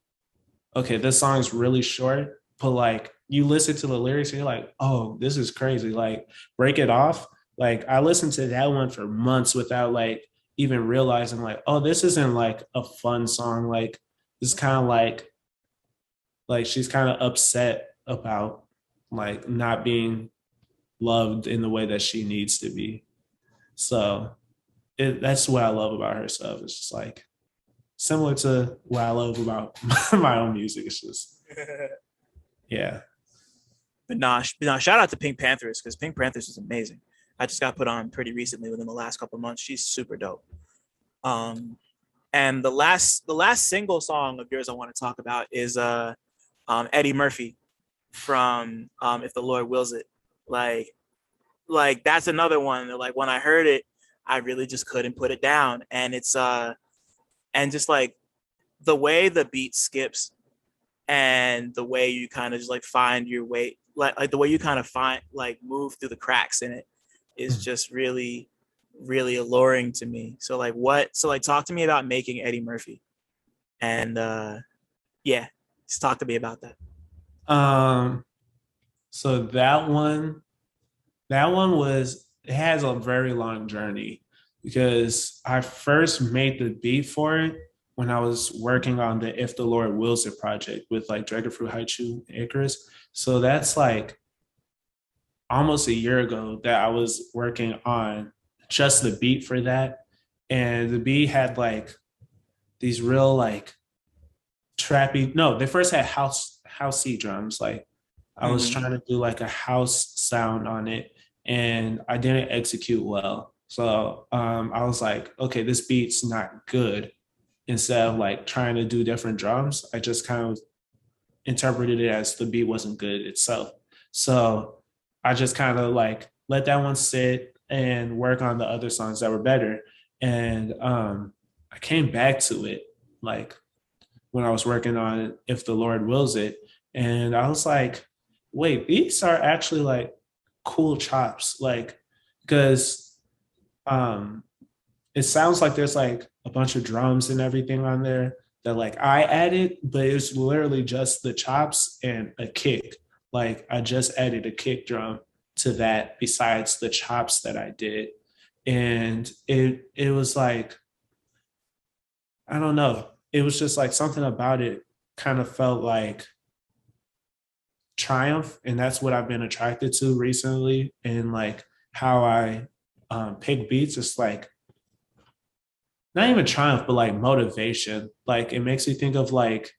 okay, this song is really short, but like you listen to the lyrics and you're like, oh, this is crazy. Like, break it off. Like, I listened to that one for months without like even realizing like, oh, this isn't like a fun song. Like, it's kind of like she's kind of upset about like not being loved in the way that she needs to be. So that's what I love about her stuff. It's just like similar to what I love about my own music. It's just, yeah. But nah, shout out to Pink Panthers because Pink Panthers is amazing. I just got put on pretty recently within the last couple of months. She's super dope. Um, and the last single song of yours I want to talk about is Eddie Murphy from If the Lord Wills It. Like like that's another one that like when I heard it, I really just couldn't put it down. And just like the way the beat skips and the way you kind of just like find your way, like the way you kind of find like move through the cracks in it is just really really alluring to me. So like talk to me about making Eddie Murphy. And yeah, just talk to me about that. Um, so that one was, it has a very long journey because I first made the beat for it when I was working on the If the Lord Wills It project with like Dragon Fruit Haichu Icarus. So that's like almost a year ago that I was working on just the beat for that. And the beat had like these real like trappy, no, they first had housey drums, like I was trying to do like a house sound on it, and I didn't execute well. So I was like, okay, this beat's not good. Instead of like trying to do different drums, I just kind of interpreted it as the beat wasn't good itself. So I just kind of like let that one sit and work on the other songs that were better. And I came back to it like when I was working on If the Lord Wills It. And I was like, wait, these are actually like cool chops. Like, because um it sounds like there's like a bunch of drums and everything on there that like I added, but it's literally just the chops and a kick. Like I just added a kick drum to that besides the chops that I did. And it was like, I don't know. It was just like something about it kind of felt like triumph. And that's what I've been attracted to recently. And like how I pick beats, it's like not even triumph, but like motivation. Like it makes me think of like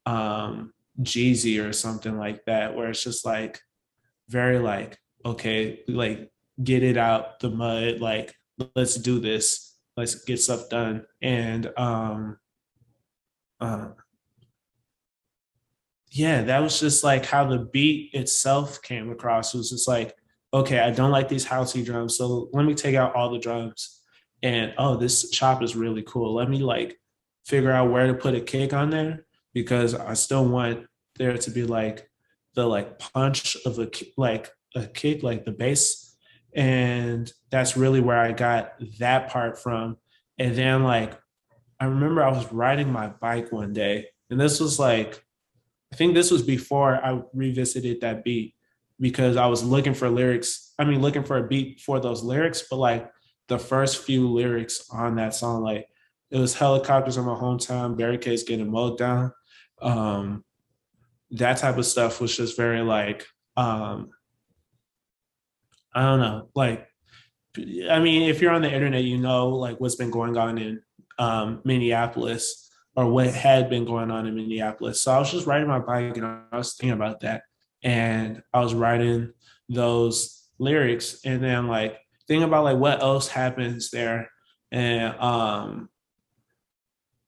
Jeezy or something like that, where it's just like very like, okay, like get it out the mud, like let's do this, let's get stuff done. And uh, yeah, that was just like how the beat itself came across. It was just like, okay, I don't like these housey drums, so let me take out all the drums. And oh, this chop is really cool. Let me like figure out where to put a kick on there because I still want there to be like the like punch of like a kick, like the bass. And that's really where I got that part from. And then like I remember I was riding my bike one day, and this was like I think this was before I revisited that beat because I was looking for lyrics. I mean, looking for a beat for those lyrics, but like the first few lyrics on that song, like it was helicopters in my hometown, barricades getting mowed down. Um, that type of stuff was just very like, I don't know, like, I mean, if you're on the internet, you know, like what's been going on in Minneapolis or what had been going on in Minneapolis. So I was just riding my bike and I was thinking about that. And I was writing those lyrics and then like thinking about like what else happens there. And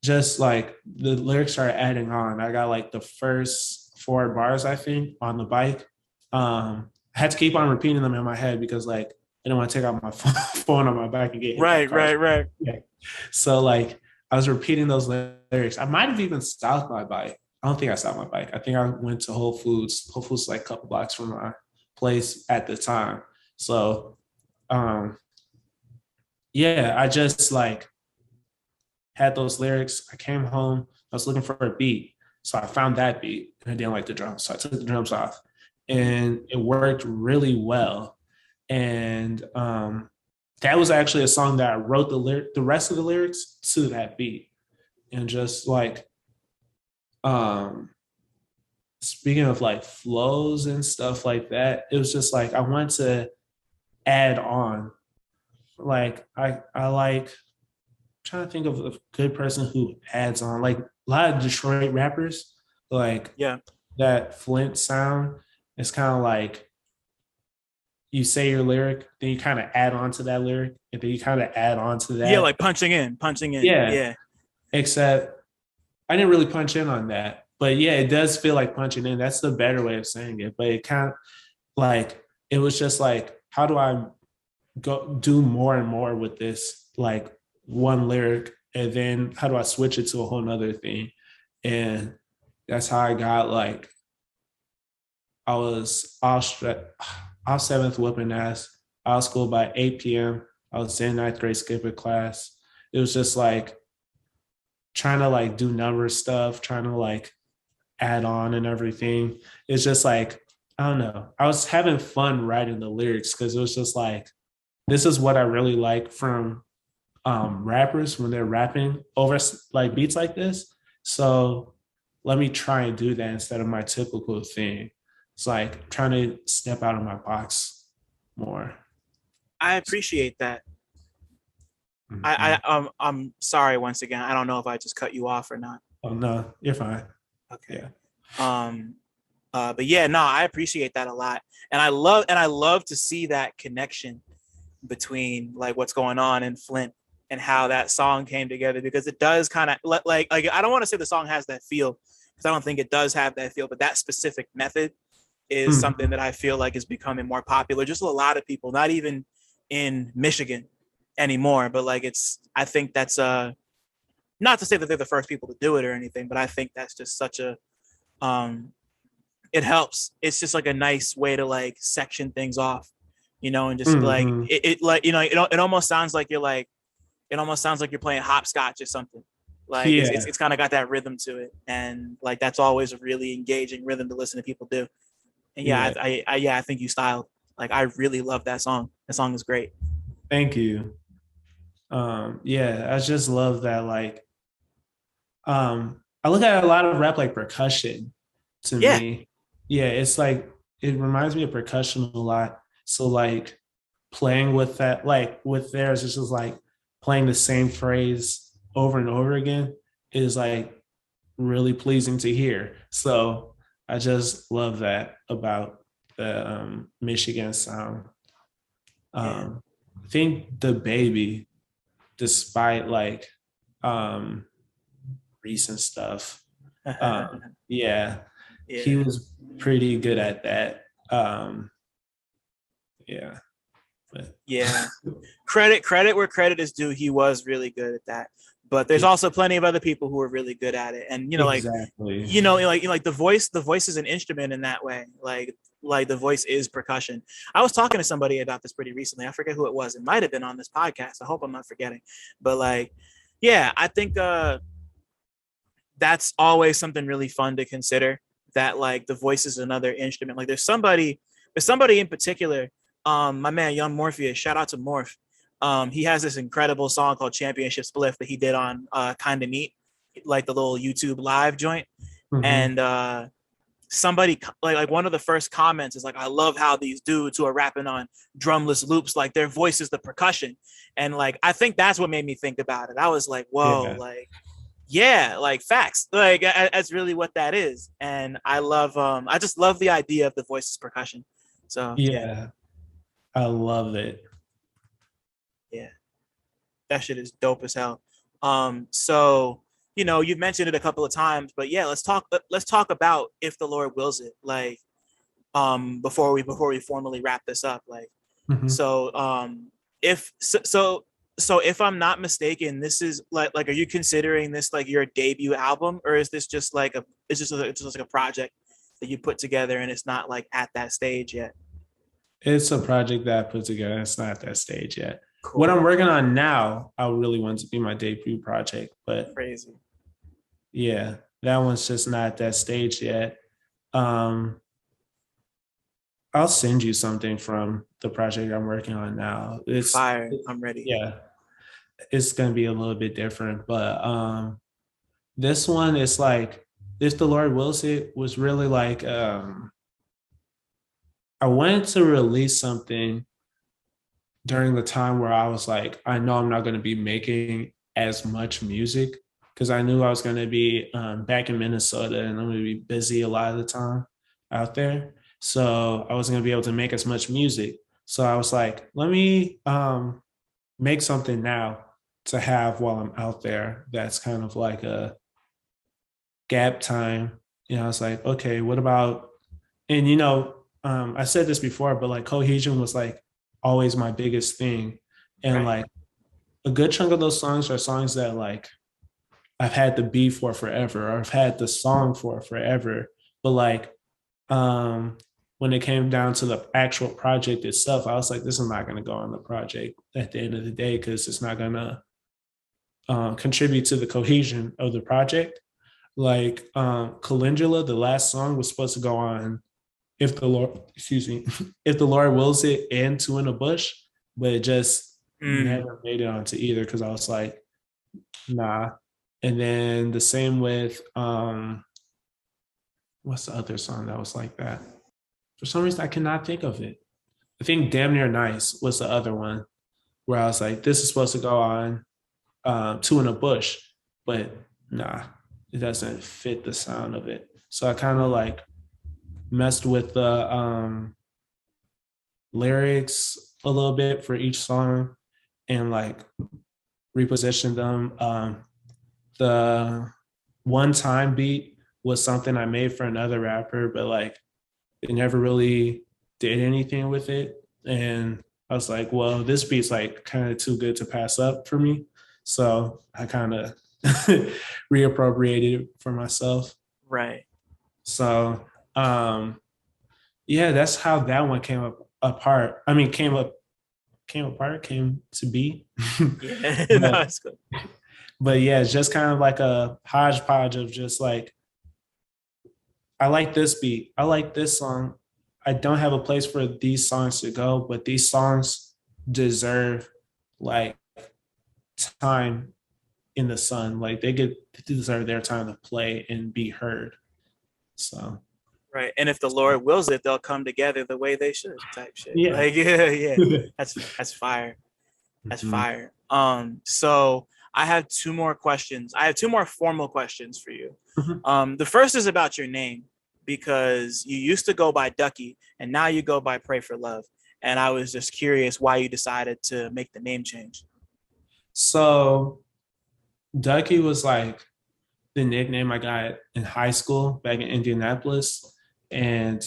just like the lyrics started adding on. I got like the first 4 bars, I think, on the bike. I had to keep on repeating them in my head because like I didn't want to take out my phone on my back and get hit by a Right, car. right, right. Yeah. So like I was repeating those lyrics. I might have even stopped my bike. I don't think I stopped my bike. I think I went to Whole Foods. Whole Foods like a couple blocks from my place at the time. So yeah, I just like had those lyrics. I came home. I was looking for a beat. So I found that beat and I didn't like the drums. So I took the drums off and it worked really well. And that was actually a song that I wrote the rest of the lyrics to that beat. And just like um speaking of like flows and stuff like that, it was just like I want to add on. Like I like trying to think of a good person who adds on. Like a lot of Detroit rappers, like Yeah. that Flint sound. It's kind of like you say your lyric, then you kind of add on to that lyric, and then you kind of add on to Yeah, that. like punching in, punching in. Yeah. Yeah. Except I didn't really punch in on that. But yeah, it does feel like punching in. That's the better way of saying it. But it kind of like it was just like, how do I go do more and more with this like one lyric, and then how do I switch it to a whole nother thing? And that's how I got like I was off seventh whooping ass. I was school by 8 p.m. I was in ninth grade skipping class. It was just like trying to like do number stuff, trying to like add on and everything. It's just like, I don't know. I was having fun writing the lyrics because it was just like, this is what I really like from rappers when they're rapping over like beats like this. So let me try and do that instead of my typical thing. It's like trying to step out of my box more. I appreciate that. Mhm. I'm sorry once again. I don't know if I just cut you off or not. Oh no, you're fine. Okay. Yeah. Um But yeah, no, I appreciate that a lot, and I love to see that connection between like what's going on in Flint and how that song came together, because it does kind of like I don't want to say the song has that feel, because I don't think it does have that feel, but that specific method is something Mhm. that I feel like is becoming more popular. Just a lot of people, not even in Michigan anymore, but like I think that's not to say that they're the first people to do it or anything, but I think that's just such a um it helps. It's just like a nice way to like section things off, and just like Mhm. it like it almost sounds like it almost sounds like you're playing hopscotch or something. Like Yeah, it's kind of got that rhythm to it, and like that's always a really engaging rhythm to listen to people do. And yeah, yeah. I think you styled. Like I really love that song. That song is great. Thank you. Yeah, I just love that. Like, I look at a lot of rap like percussion to Yeah, me. Yeah, it's like it reminds me of percussion a lot. So like playing with that, like with theirs, it's just like playing the same phrase over and over again is like really pleasing to hear. So I just love that about the Michigan sound. yeah, I think the baby, despite like um, recent stuff, yeah, he yeah, was pretty good at that. Yeah, but yeah. Credit where credit is due. He was really good at that. But there's yeah, also plenty of other people who are really good at it. And exactly. like the voice is an instrument in that way. Like the voice is percussion. I was talking to somebody about this pretty recently. I forget who it was. It might have been on this podcast. I hope I'm not forgetting. But like, yeah, I think that's always something really fun to consider, that like the voice is another instrument. Like there's somebody in particular, my man Young Morpheus, shout out to Morph. He has this incredible song called Championship Spliff that he did on Kind of Neat, like the little YouTube live joint. Mm-hmm. And somebody like one of the first comments is like, I love how these dudes who are rapping on drumless loops, like their voice is the percussion. And like I think that's what made me think about it. I was like, whoa, Yeah, like yeah, like facts, like that's really what that is. And I just love the idea of the voices percussion. So yeah, yeah, I love it. yeah, that shit is dope as hell. So you've mentioned it a couple of times, but yeah, let's talk about If the Lord Wills It, like before we formally wrap this up, like Mm-hmm. so if so if I'm not mistaken, this is like are you considering this like your debut album, or is this just like it's just like a project that you put together and it's not like at that stage yet? It's a project that I put together. It's not at that stage yet. What Cool. I'm working on now, I really want to be my debut project, but Crazy. yeah, that one's just not at that stage yet. Um, I'll send you something from the project I'm working on now. Fire. I'm ready. Yeah, it's gonna be a little bit different, but this one is like this. The Lord Wills It was really like I wanted to release something during the time where I was like, I know I'm not going to be making as much music because I knew I was going to be back in Minnesota and I'm going to be busy a lot of the time out there. So I wasn't going to be able to make as much music. So I was like, let me make something now to have while I'm out there. That's kind of like a gap time. I was like, okay, what about, and I said this before, but like cohesion was like always my biggest thing. And Right. like a good chunk of those songs are songs that like I've had the beat for forever, or I've had the song for forever. But like when it came down to the actual project itself, I was like, this is not going to go on the project at the end of the day because it's not going to contribute to the cohesion of the project. Like Calendula, the last song was supposed to go on if the Lord, excuse me, if the Lord wills it, and Two in a Bush, but it just Mm. never made it onto either because I was like, nah. And then the same with what's the other song that was like that? For some reason, I cannot think of it. I think Damn Near Nice was the other one where I was like, this is supposed to go on Two in a Bush, but nah, it doesn't fit the sound of it. So I kind of like messed with the lyrics a little bit for each song and like repositioned them. The one time beat was something I made for another rapper, but like it never really did anything with it. And I was like, well, this beat's like kind of too good to pass up for me. So I kind of reappropriated it for myself. Right. So um yeah, that's how that one came up apart. I mean, came apart, came to be. Yeah. No, but it's good. but yeah, it's just kind of like a hodgepodge of just like I like this beat, I like this song. I don't have a place for these songs to go, but these songs deserve like time in the sun. Like they deserve their time to play and be heard. So Right. And if the Lord wills it, they'll come together the way they should, type shit. yeah. Like, yeah, yeah. That's fire. That's Mhm. fire. So I have two more questions. I have two more formal questions for you. Mhm. The first is about your name because you used to go by Ducky and now you go by Pray for Love. And I was just curious why you decided to make the name change. So Ducky was like the nickname I got in high school back in Indianapolis. And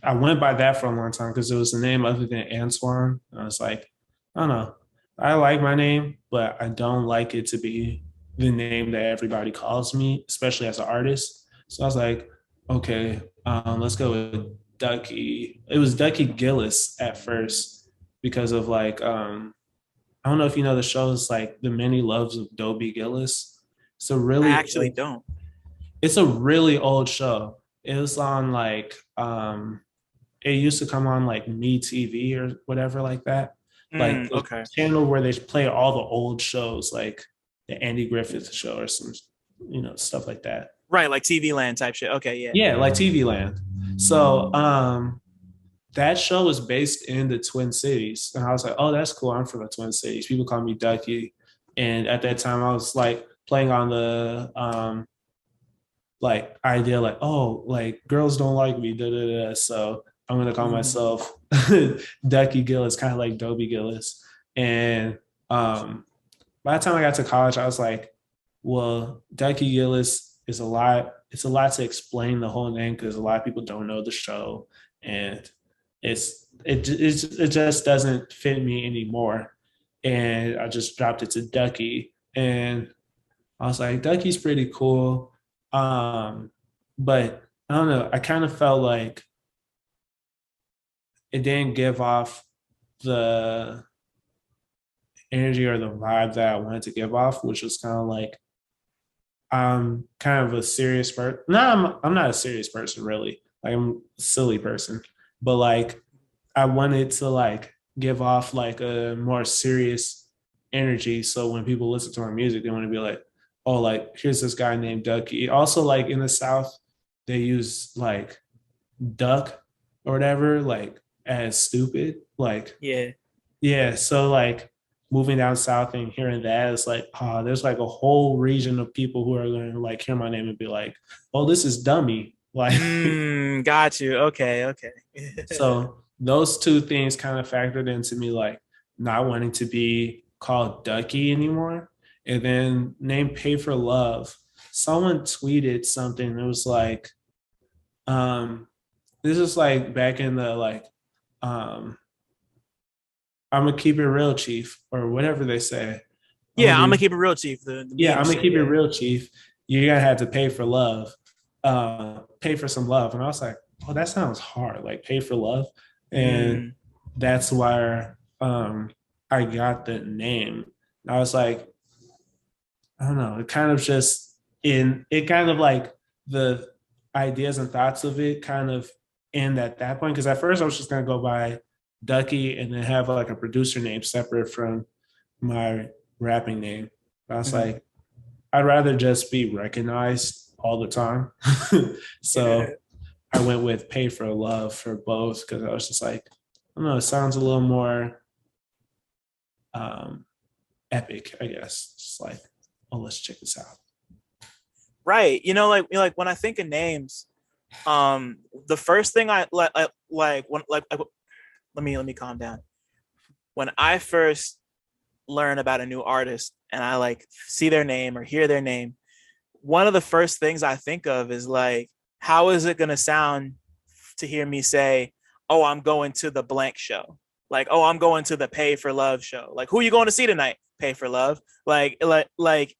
I went by that for a long time because it was the name other than Antoine. I was like, I don't know. I like my name, but I don't like it to be the name that everybody calls me, especially as an artist. So I was like, okay, let's go with Ducky. It was Ducky Gillis at first because of like, I don't know if you know the shows like The Many Loves of Dobie Gillis. So I really actually don't. it's a really old show. It was on like it used to come on like Me TV or whatever like that. Like the Okay. channel where they play all the old shows like the Andy Griffith show or some stuff like that. Right, like TV Land type shit. Okay, yeah. Yeah, like TV Land. So that show was based in the Twin Cities. And I was like, oh, that's cool. I'm from the Twin Cities. People call me Ducky. And at that time I was like playing on the like idea like oh like girls don't like me da, da, da. So I'm gonna call Mhm. myself Ducky Gillis, kind of like Dobie Gillis. And Gotcha. by the time I got to college I was like well Ducky Gillis is a lot, it's a lot to explain the whole name because a lot of people don't know the show and it just doesn't fit me anymore. And I just dropped it to Ducky and I was like, Ducky's pretty cool. But I don't know. I kind of felt like it didn't give off the energy or the vibe that I wanted to give off, which was kind of like I'm kind of a serious person. No, I'm not a serious person really. Like I'm a silly person, but like I wanted to like give off like a more serious energy. So when people listen to my music, they want to be like, oh, like here's this guy named Ducky. Also, like in the South, they use like duck or whatever, like as stupid. Like, Yeah. yeah. So like moving down south and hearing that, it's like, oh, there's like a whole region of people who are gonna like hear my name and be like, oh, this is dummy. Like Got you. Okay, okay. so those two things kind of factored into me like not wanting to be called Ducky anymore. And then name Pay for Love. Someone tweeted something. It was like, um, this is like back in the like, um, I'm gonna keep it real, chief, or whatever they say. I'm Yeah, gonna I'm be gonna keep it real, Chief. The yeah, meme I'm gonna shit. keep it Yeah. real, chief. You're gonna have to pay for love, pay for some love. And I was like, oh, that sounds hard, like pay for love. And Mm, that's where I got the name. I was like, I don't know, it kind of just in it kind of like the ideas and thoughts of it kind of end at that point. Cause at first I was just gonna go by Ducky and then have like a producer name separate from my rapping name. But I was mhm. like, I'd rather just be recognized all the time. Yeah. So I went with Pay for Love for both because I was just like, I don't know, it sounds a little more um, epic, I guess. Just like, oh, let's check this out. Right. Like when I think of names, The first thing I like when let me calm down. When I first learn about a new artist and I like see their name or hear their name, one of the first things I think of is like, how is it gonna sound to hear me say, "Oh, I'm going to the blank show," like, "Oh, I'm going to the Pay for Love show." Like, who are you going to see tonight? Pay for Love. Like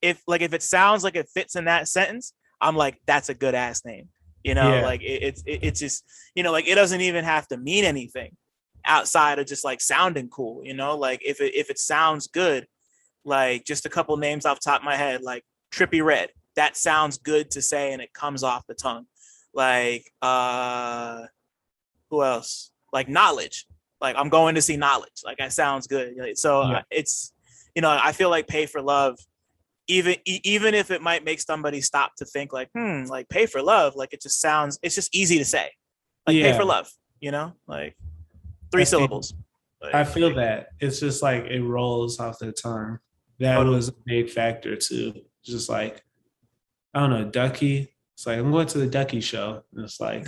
if it sounds like it fits in that sentence, I'm like, that's a good ass name. You know, Yeah, like it's just, you know, like it doesn't even have to mean anything outside of just like sounding cool. You know, like if it sounds good, like just a couple names off the top of my head, like Trippy Red. That sounds good to say and it comes off the tongue. Like who else? Like Knowledge. Like I'm going to see Knowledge. Like that sounds good. So yeah, it's, you know, I feel like Pay for Love, even if it might make somebody stop to think like, like Pay for Love, like it just sounds, it's just easy to say. Like Pay for yeah. Love, you know, like I three think syllables. I Like feel that it's just like it rolls off the tongue. That totally. was a big factor too. Just like I don't know, Ducky. It's like I'm going to the Ducky show. And it's like,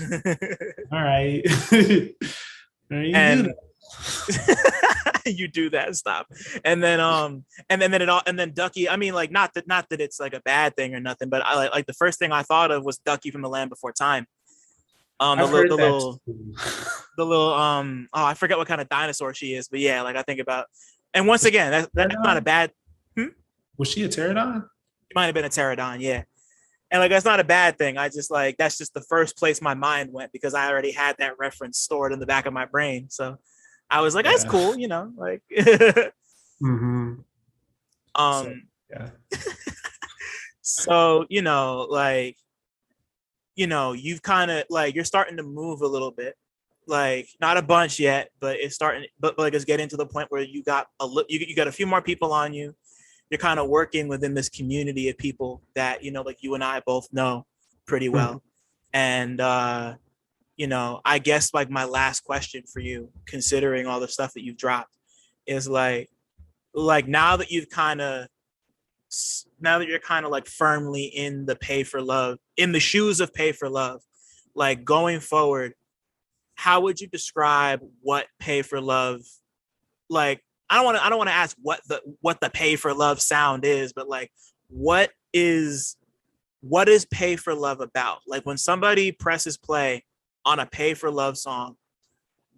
all right, you do And that. you do that, stop. And then then it all, and then Ducky, I mean, like not that it's like a bad thing or nothing, but I like the first thing I thought of was Ducky from the Land Before Time. I've heard that too. The little oh, I forget what kind of dinosaur she is, but yeah, like I think about, and once Was she again, a that's not a pterodon? bad, Was she a pterodon? it might have been a pterodon, yeah. And like that's not a bad thing. I just like, that's just the first place my mind went because I already had that reference stored in the back of my brain. So I was like, that's Yeah. cool, you know, like Mm-hmm. So um yeah. so, you know, like, you know, you've kind of like, you're starting to move a little bit, like not a bunch yet, but it's starting, but like it's getting to the point where you got you got a few more people on you. You're kind of working within this community of people that, you know, like you and I both know pretty Mhm. well. And you know, I guess like my last question for you, considering all the stuff that you've dropped, is like now that you've kind of, now that you're kind of like firmly in the Pay for Love, in the shoes of Pay for Love, like going forward, how would you describe what Pay for Love, like I don't want to ask what the Pay for Love sound is, but like what is what is Pay for Love about? Like when somebody presses play on a Pay for Love song,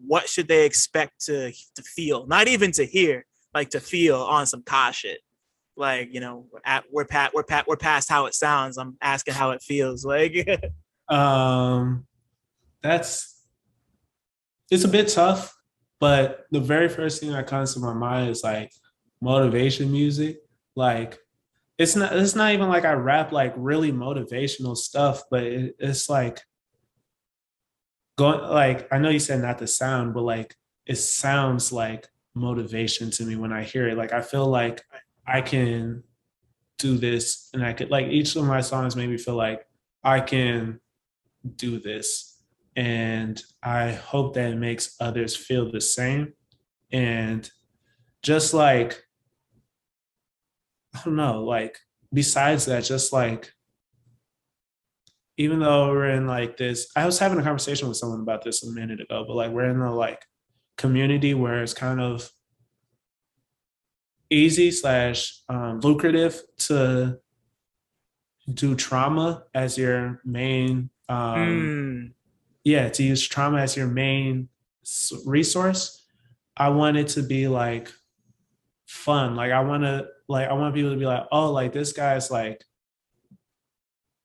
what should they expect to feel? Not even to hear, like to feel on some Ka shit. Like, you know, we're past how it sounds. I'm asking how it feels. Like Um, that's it's a bit tough, but the very first thing that comes to my mind is like motivation music. Like it's not even like I rap like really motivational stuff, but it's like going like I know you said not the sound, but like it sounds like motivation to me when I hear it. Like I feel like I can do this and I could like each of my songs made me feel like I can do this. And I hope that it makes others feel the same. And just like, I don't know, like, besides that, just like, even though we're in like this, I was having a conversation with someone about this a minute ago, but like, we're in the like community where it's kind of easy slash lucrative to do trauma as your main mm, yeah, to use trauma as your main resource. I want it to be like fun. Like I want people to be like, oh, like this guy's like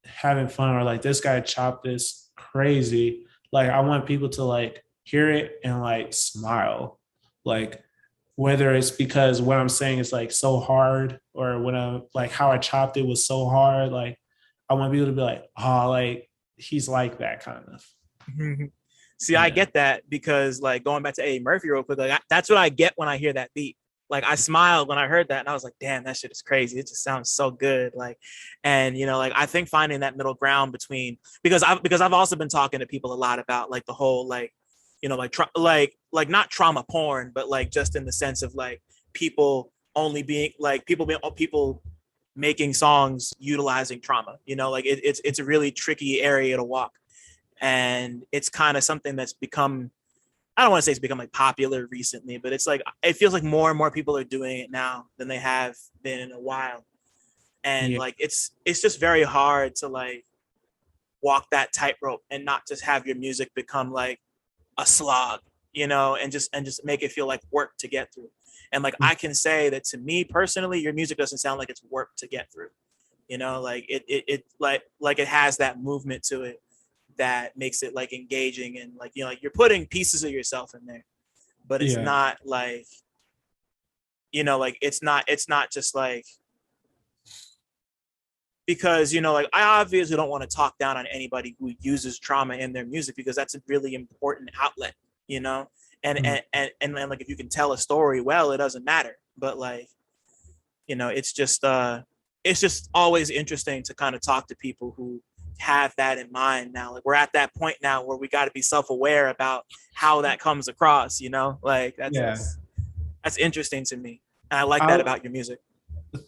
having fun, or like this guy chopped this crazy. Like I want people to like hear it and like smile. Like whether it's because what I'm saying is like so hard, or when I'm like how I chopped it was so hard. Like I want people to be like, oh, like he's like that kind of. see, I Yeah. get that because like going back to Eddie Murphy real quick, like that's what I get when I hear that beat. Like I smiled when I heard that and I was like, damn, that shit is crazy. It just sounds so good. Like, and you know, like I think finding that middle ground between, because I've also been talking to people a lot about like the whole like, you know, like like not trauma porn, but like just in the sense of like people only being like people making songs utilizing trauma. You know, like it's a really tricky area to walk. and it's kind of something that's become, I don't want to say it's become like popular recently, but it's like it feels like more and more people are doing it now than they have been in a while. And Yeah. like it's just very hard to like walk that tightrope and not just have your music become like a slog, and just make it feel like work to get through. And like I can say that to me personally, your music doesn't sound like it's work to get through. Like it like it has that movement to it that makes it like engaging, and like like you're putting pieces of yourself in there, but it's Yeah. not like like it's not just like, because like I obviously don't want to talk down on anybody who uses trauma in their music, because that's a really important outlet, you know and Mhm. and like if you can tell a story well, it doesn't matter. But like it's just always interesting to kind of talk to people who have that in mind. Now like we're at that point now where we got to be self-aware about how that comes across, like that's Yeah. that's that's interesting to me, and I like that I about your music.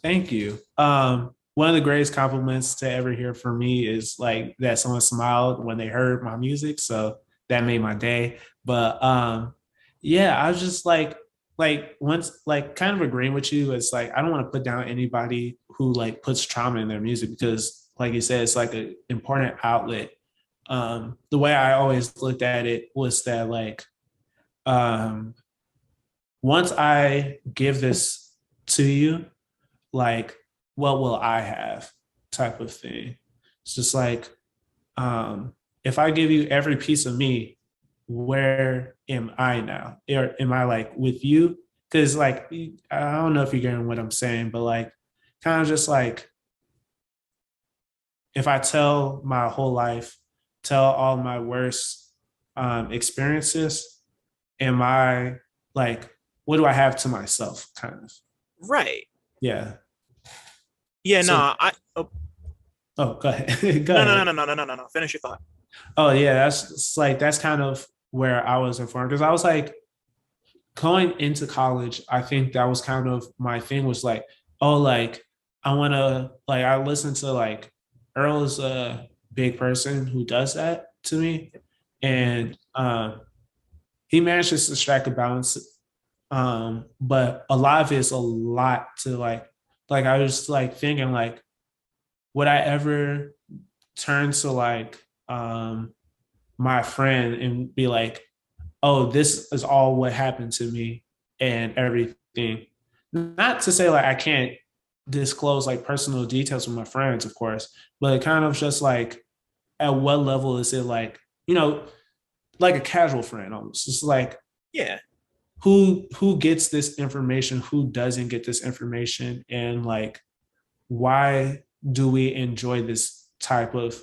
thank you. One of the greatest compliments to ever hear from me is like that someone smiled when they heard my music. So that made my day. But yeah, I was just like once like kind of agreeing with you. It's like I don't want to put down anybody who like puts trauma in their music, because like you said, it's like an important outlet. The way I always looked at it was that like um once I give this to you, like, what will I have type of thing. It's just like, if I give you every piece of me, where am I now? Or am I like with you? Because like, I don't know if you're getting what I'm saying, but like, kind of just like, if I tell my whole life, tell all my worst experiences, am I like, what do I have to myself? Kind of. Right. Yeah. Yeah, So, no, oh, oh, go ahead. Go no, no, ahead. no, no, no, no, no, no. Finish your thought. Oh yeah, that's it's like that's kind of where I was informed, because I was like going into college. I think that was kind of my thing, was like, oh, like I want to like I listen to like Earl is a big person who does that to me, and he manages to strike a balance. But a lot of it's a lot to like I was like thinking like, would I ever turn to like my friend and be like, oh, this is all what happened to me and everything. Not to say like I can't disclose like personal details with my friends, of course, but it kind of just like, at what level is it like, like a casual friend almost. It's like, Yeah. who gets this information, who doesn't get this information, and like, why do we enjoy this type of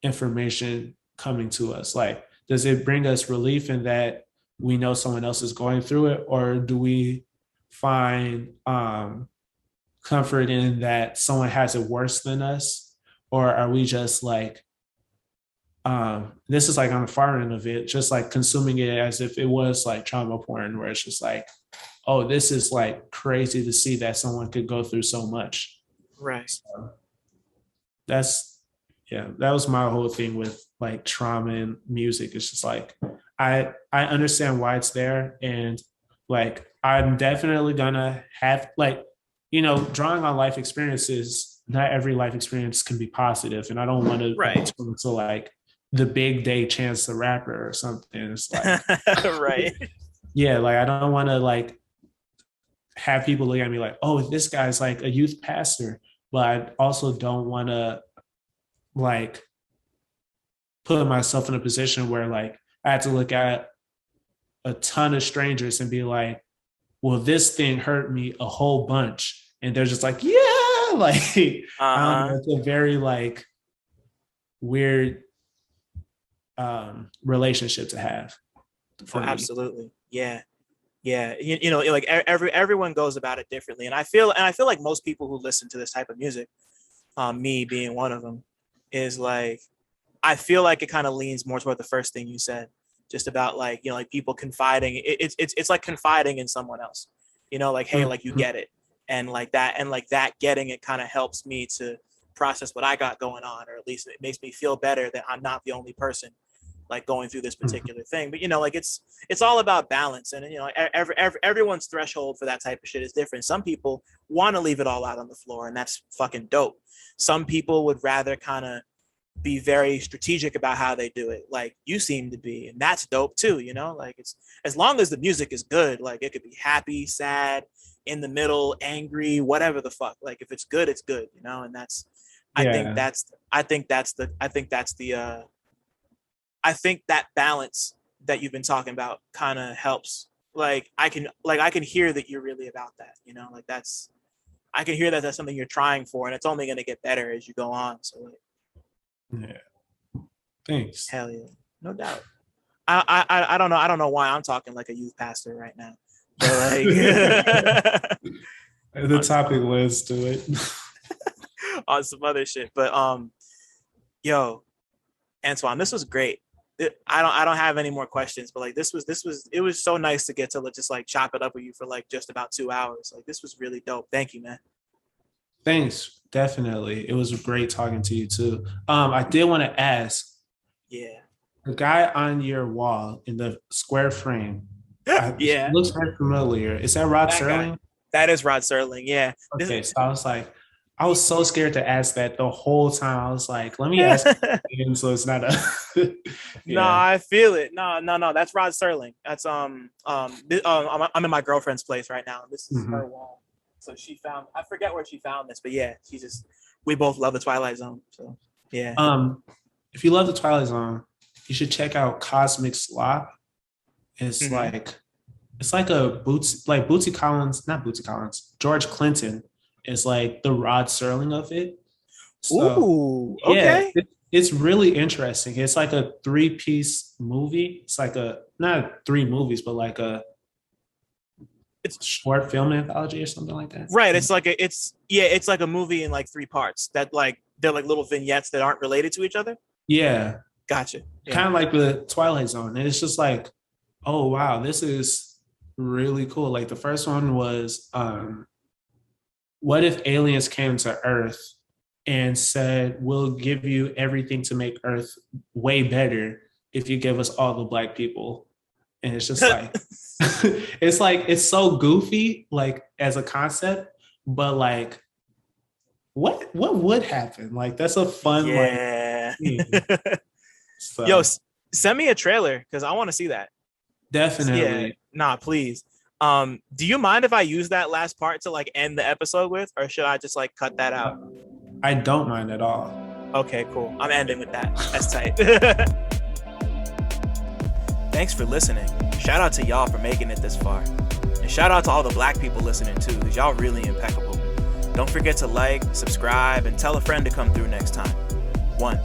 information coming to us? Like, does it bring us relief in that we know someone else is going through it, or do we find comfort in that someone has it worse than us, or are we just like, this is like on the far end of it, just like consuming it as if it was like trauma porn, where it's just like, oh, this is like crazy to see that someone could go through so much. Right. So that's, yeah, that was my whole thing with like trauma and music. It's just like, I understand why it's there, and like I'm definitely gonna have like, drawing on life experiences, not every life experience can be positive, and I don't want to like Right. turn to like the big day Chance the Rapper or something. It's like, Right. yeah, like I don't want to like have people look at me like, oh, this guy's like a youth pastor, but I also don't want to like put myself in a position where like I had to look at a ton of strangers and be like, well, this thing hurt me a whole bunch. And they're just like, yeah, like, I don't know. Uh-huh. It's a very like weird relationship to have Oh, for me. absolutely. Yeah. Yeah. Like everyone goes about it differently. And I feel like most people who listen to this type of music, me being one of them, is like, I feel like it kind of leans more toward the first thing you said, just about like, like people confiding. It's like confiding in someone else, like, hey, like you Mhm. get it. And like that getting it kind of helps me to process what I got going on, or at least it makes me feel better that I'm not the only person like going through this particular thing. But like it's all about balance, and everyone's threshold for that type of shit is different. Some people want to leave it all out on the floor, and that's fucking dope. Some people would rather kind of be very strategic about how they do it, like you seem to be, and that's dope too. Like it's as long as the music is good, like it could be happy, sad, in the middle, angry, whatever the fuck. Like if it's good, it's good. And that's I think Yeah. that balance that you've been talking about kind of helps. Like I can hear that you're really about that. Like I can hear that that's something you're trying for, and it's only going to get better as you go on. So like, Yeah. Thanks. hell yeah, no doubt. I don't know. I don't know why I'm talking like a youth pastor right now, but like The topic was to it. on some other shit. But yo, Antoine, this was great. I don't have any more questions, but like it was so nice to get to just like chop it up with you for like just about 2 hours. Like this was really dope. Thank you, man. Thanks. Definitely. It was great talking to you too. I did want to ask, Yeah. the guy on your wall in the square frame, Yeah. looks very familiar. Is that Rod That guy. Serling? That is Rod Serling. Yeah. Okay, so I was so scared to ask that the whole time. I was like, let me ask again, so it's not a No, yeah. I feel it. No. That's Rod Serling. That's I'm in my girlfriend's place right now. This is her wall. So I forget where she found this, but yeah, we both love the Twilight Zone. So yeah. If you love the Twilight Zone, you should check out Cosmic Slop. It's like a Bootsy Collins, not Bootsy Collins, George Clinton is like the Rod Serling of it. So, ooh, okay. Yeah, it's really interesting. It's like a 3-piece movie. It's like not 3 movies, but like it's short film anthology or something like that. Right. It's like a movie in like 3 parts that like they're like little vignettes that aren't related to each other. Yeah. Gotcha. Yeah. Kind of like the Twilight Zone. And it's just like, oh wow, this is really cool. Like the first one was what if aliens came to Earth and said, we'll give you everything to make Earth way better if you give us all the Black people. And it's just like it's so goofy, like as a concept, but like what would happen? Like that's a fun yeah. Like so. Yo, send me a trailer because I want to see that. Definitely. Yeah. Nah, please. Do you mind if I use that last part to like end the episode with, or should I just like cut that out? I don't mind at all. Okay, cool. I'm ending with that. That's tight. Thanks for listening. Shout out to y'all for making it this far. And shout out to all the Black people listening too, because y'all really impeccable. Don't forget to like, subscribe, and tell a friend to come through next time. 1.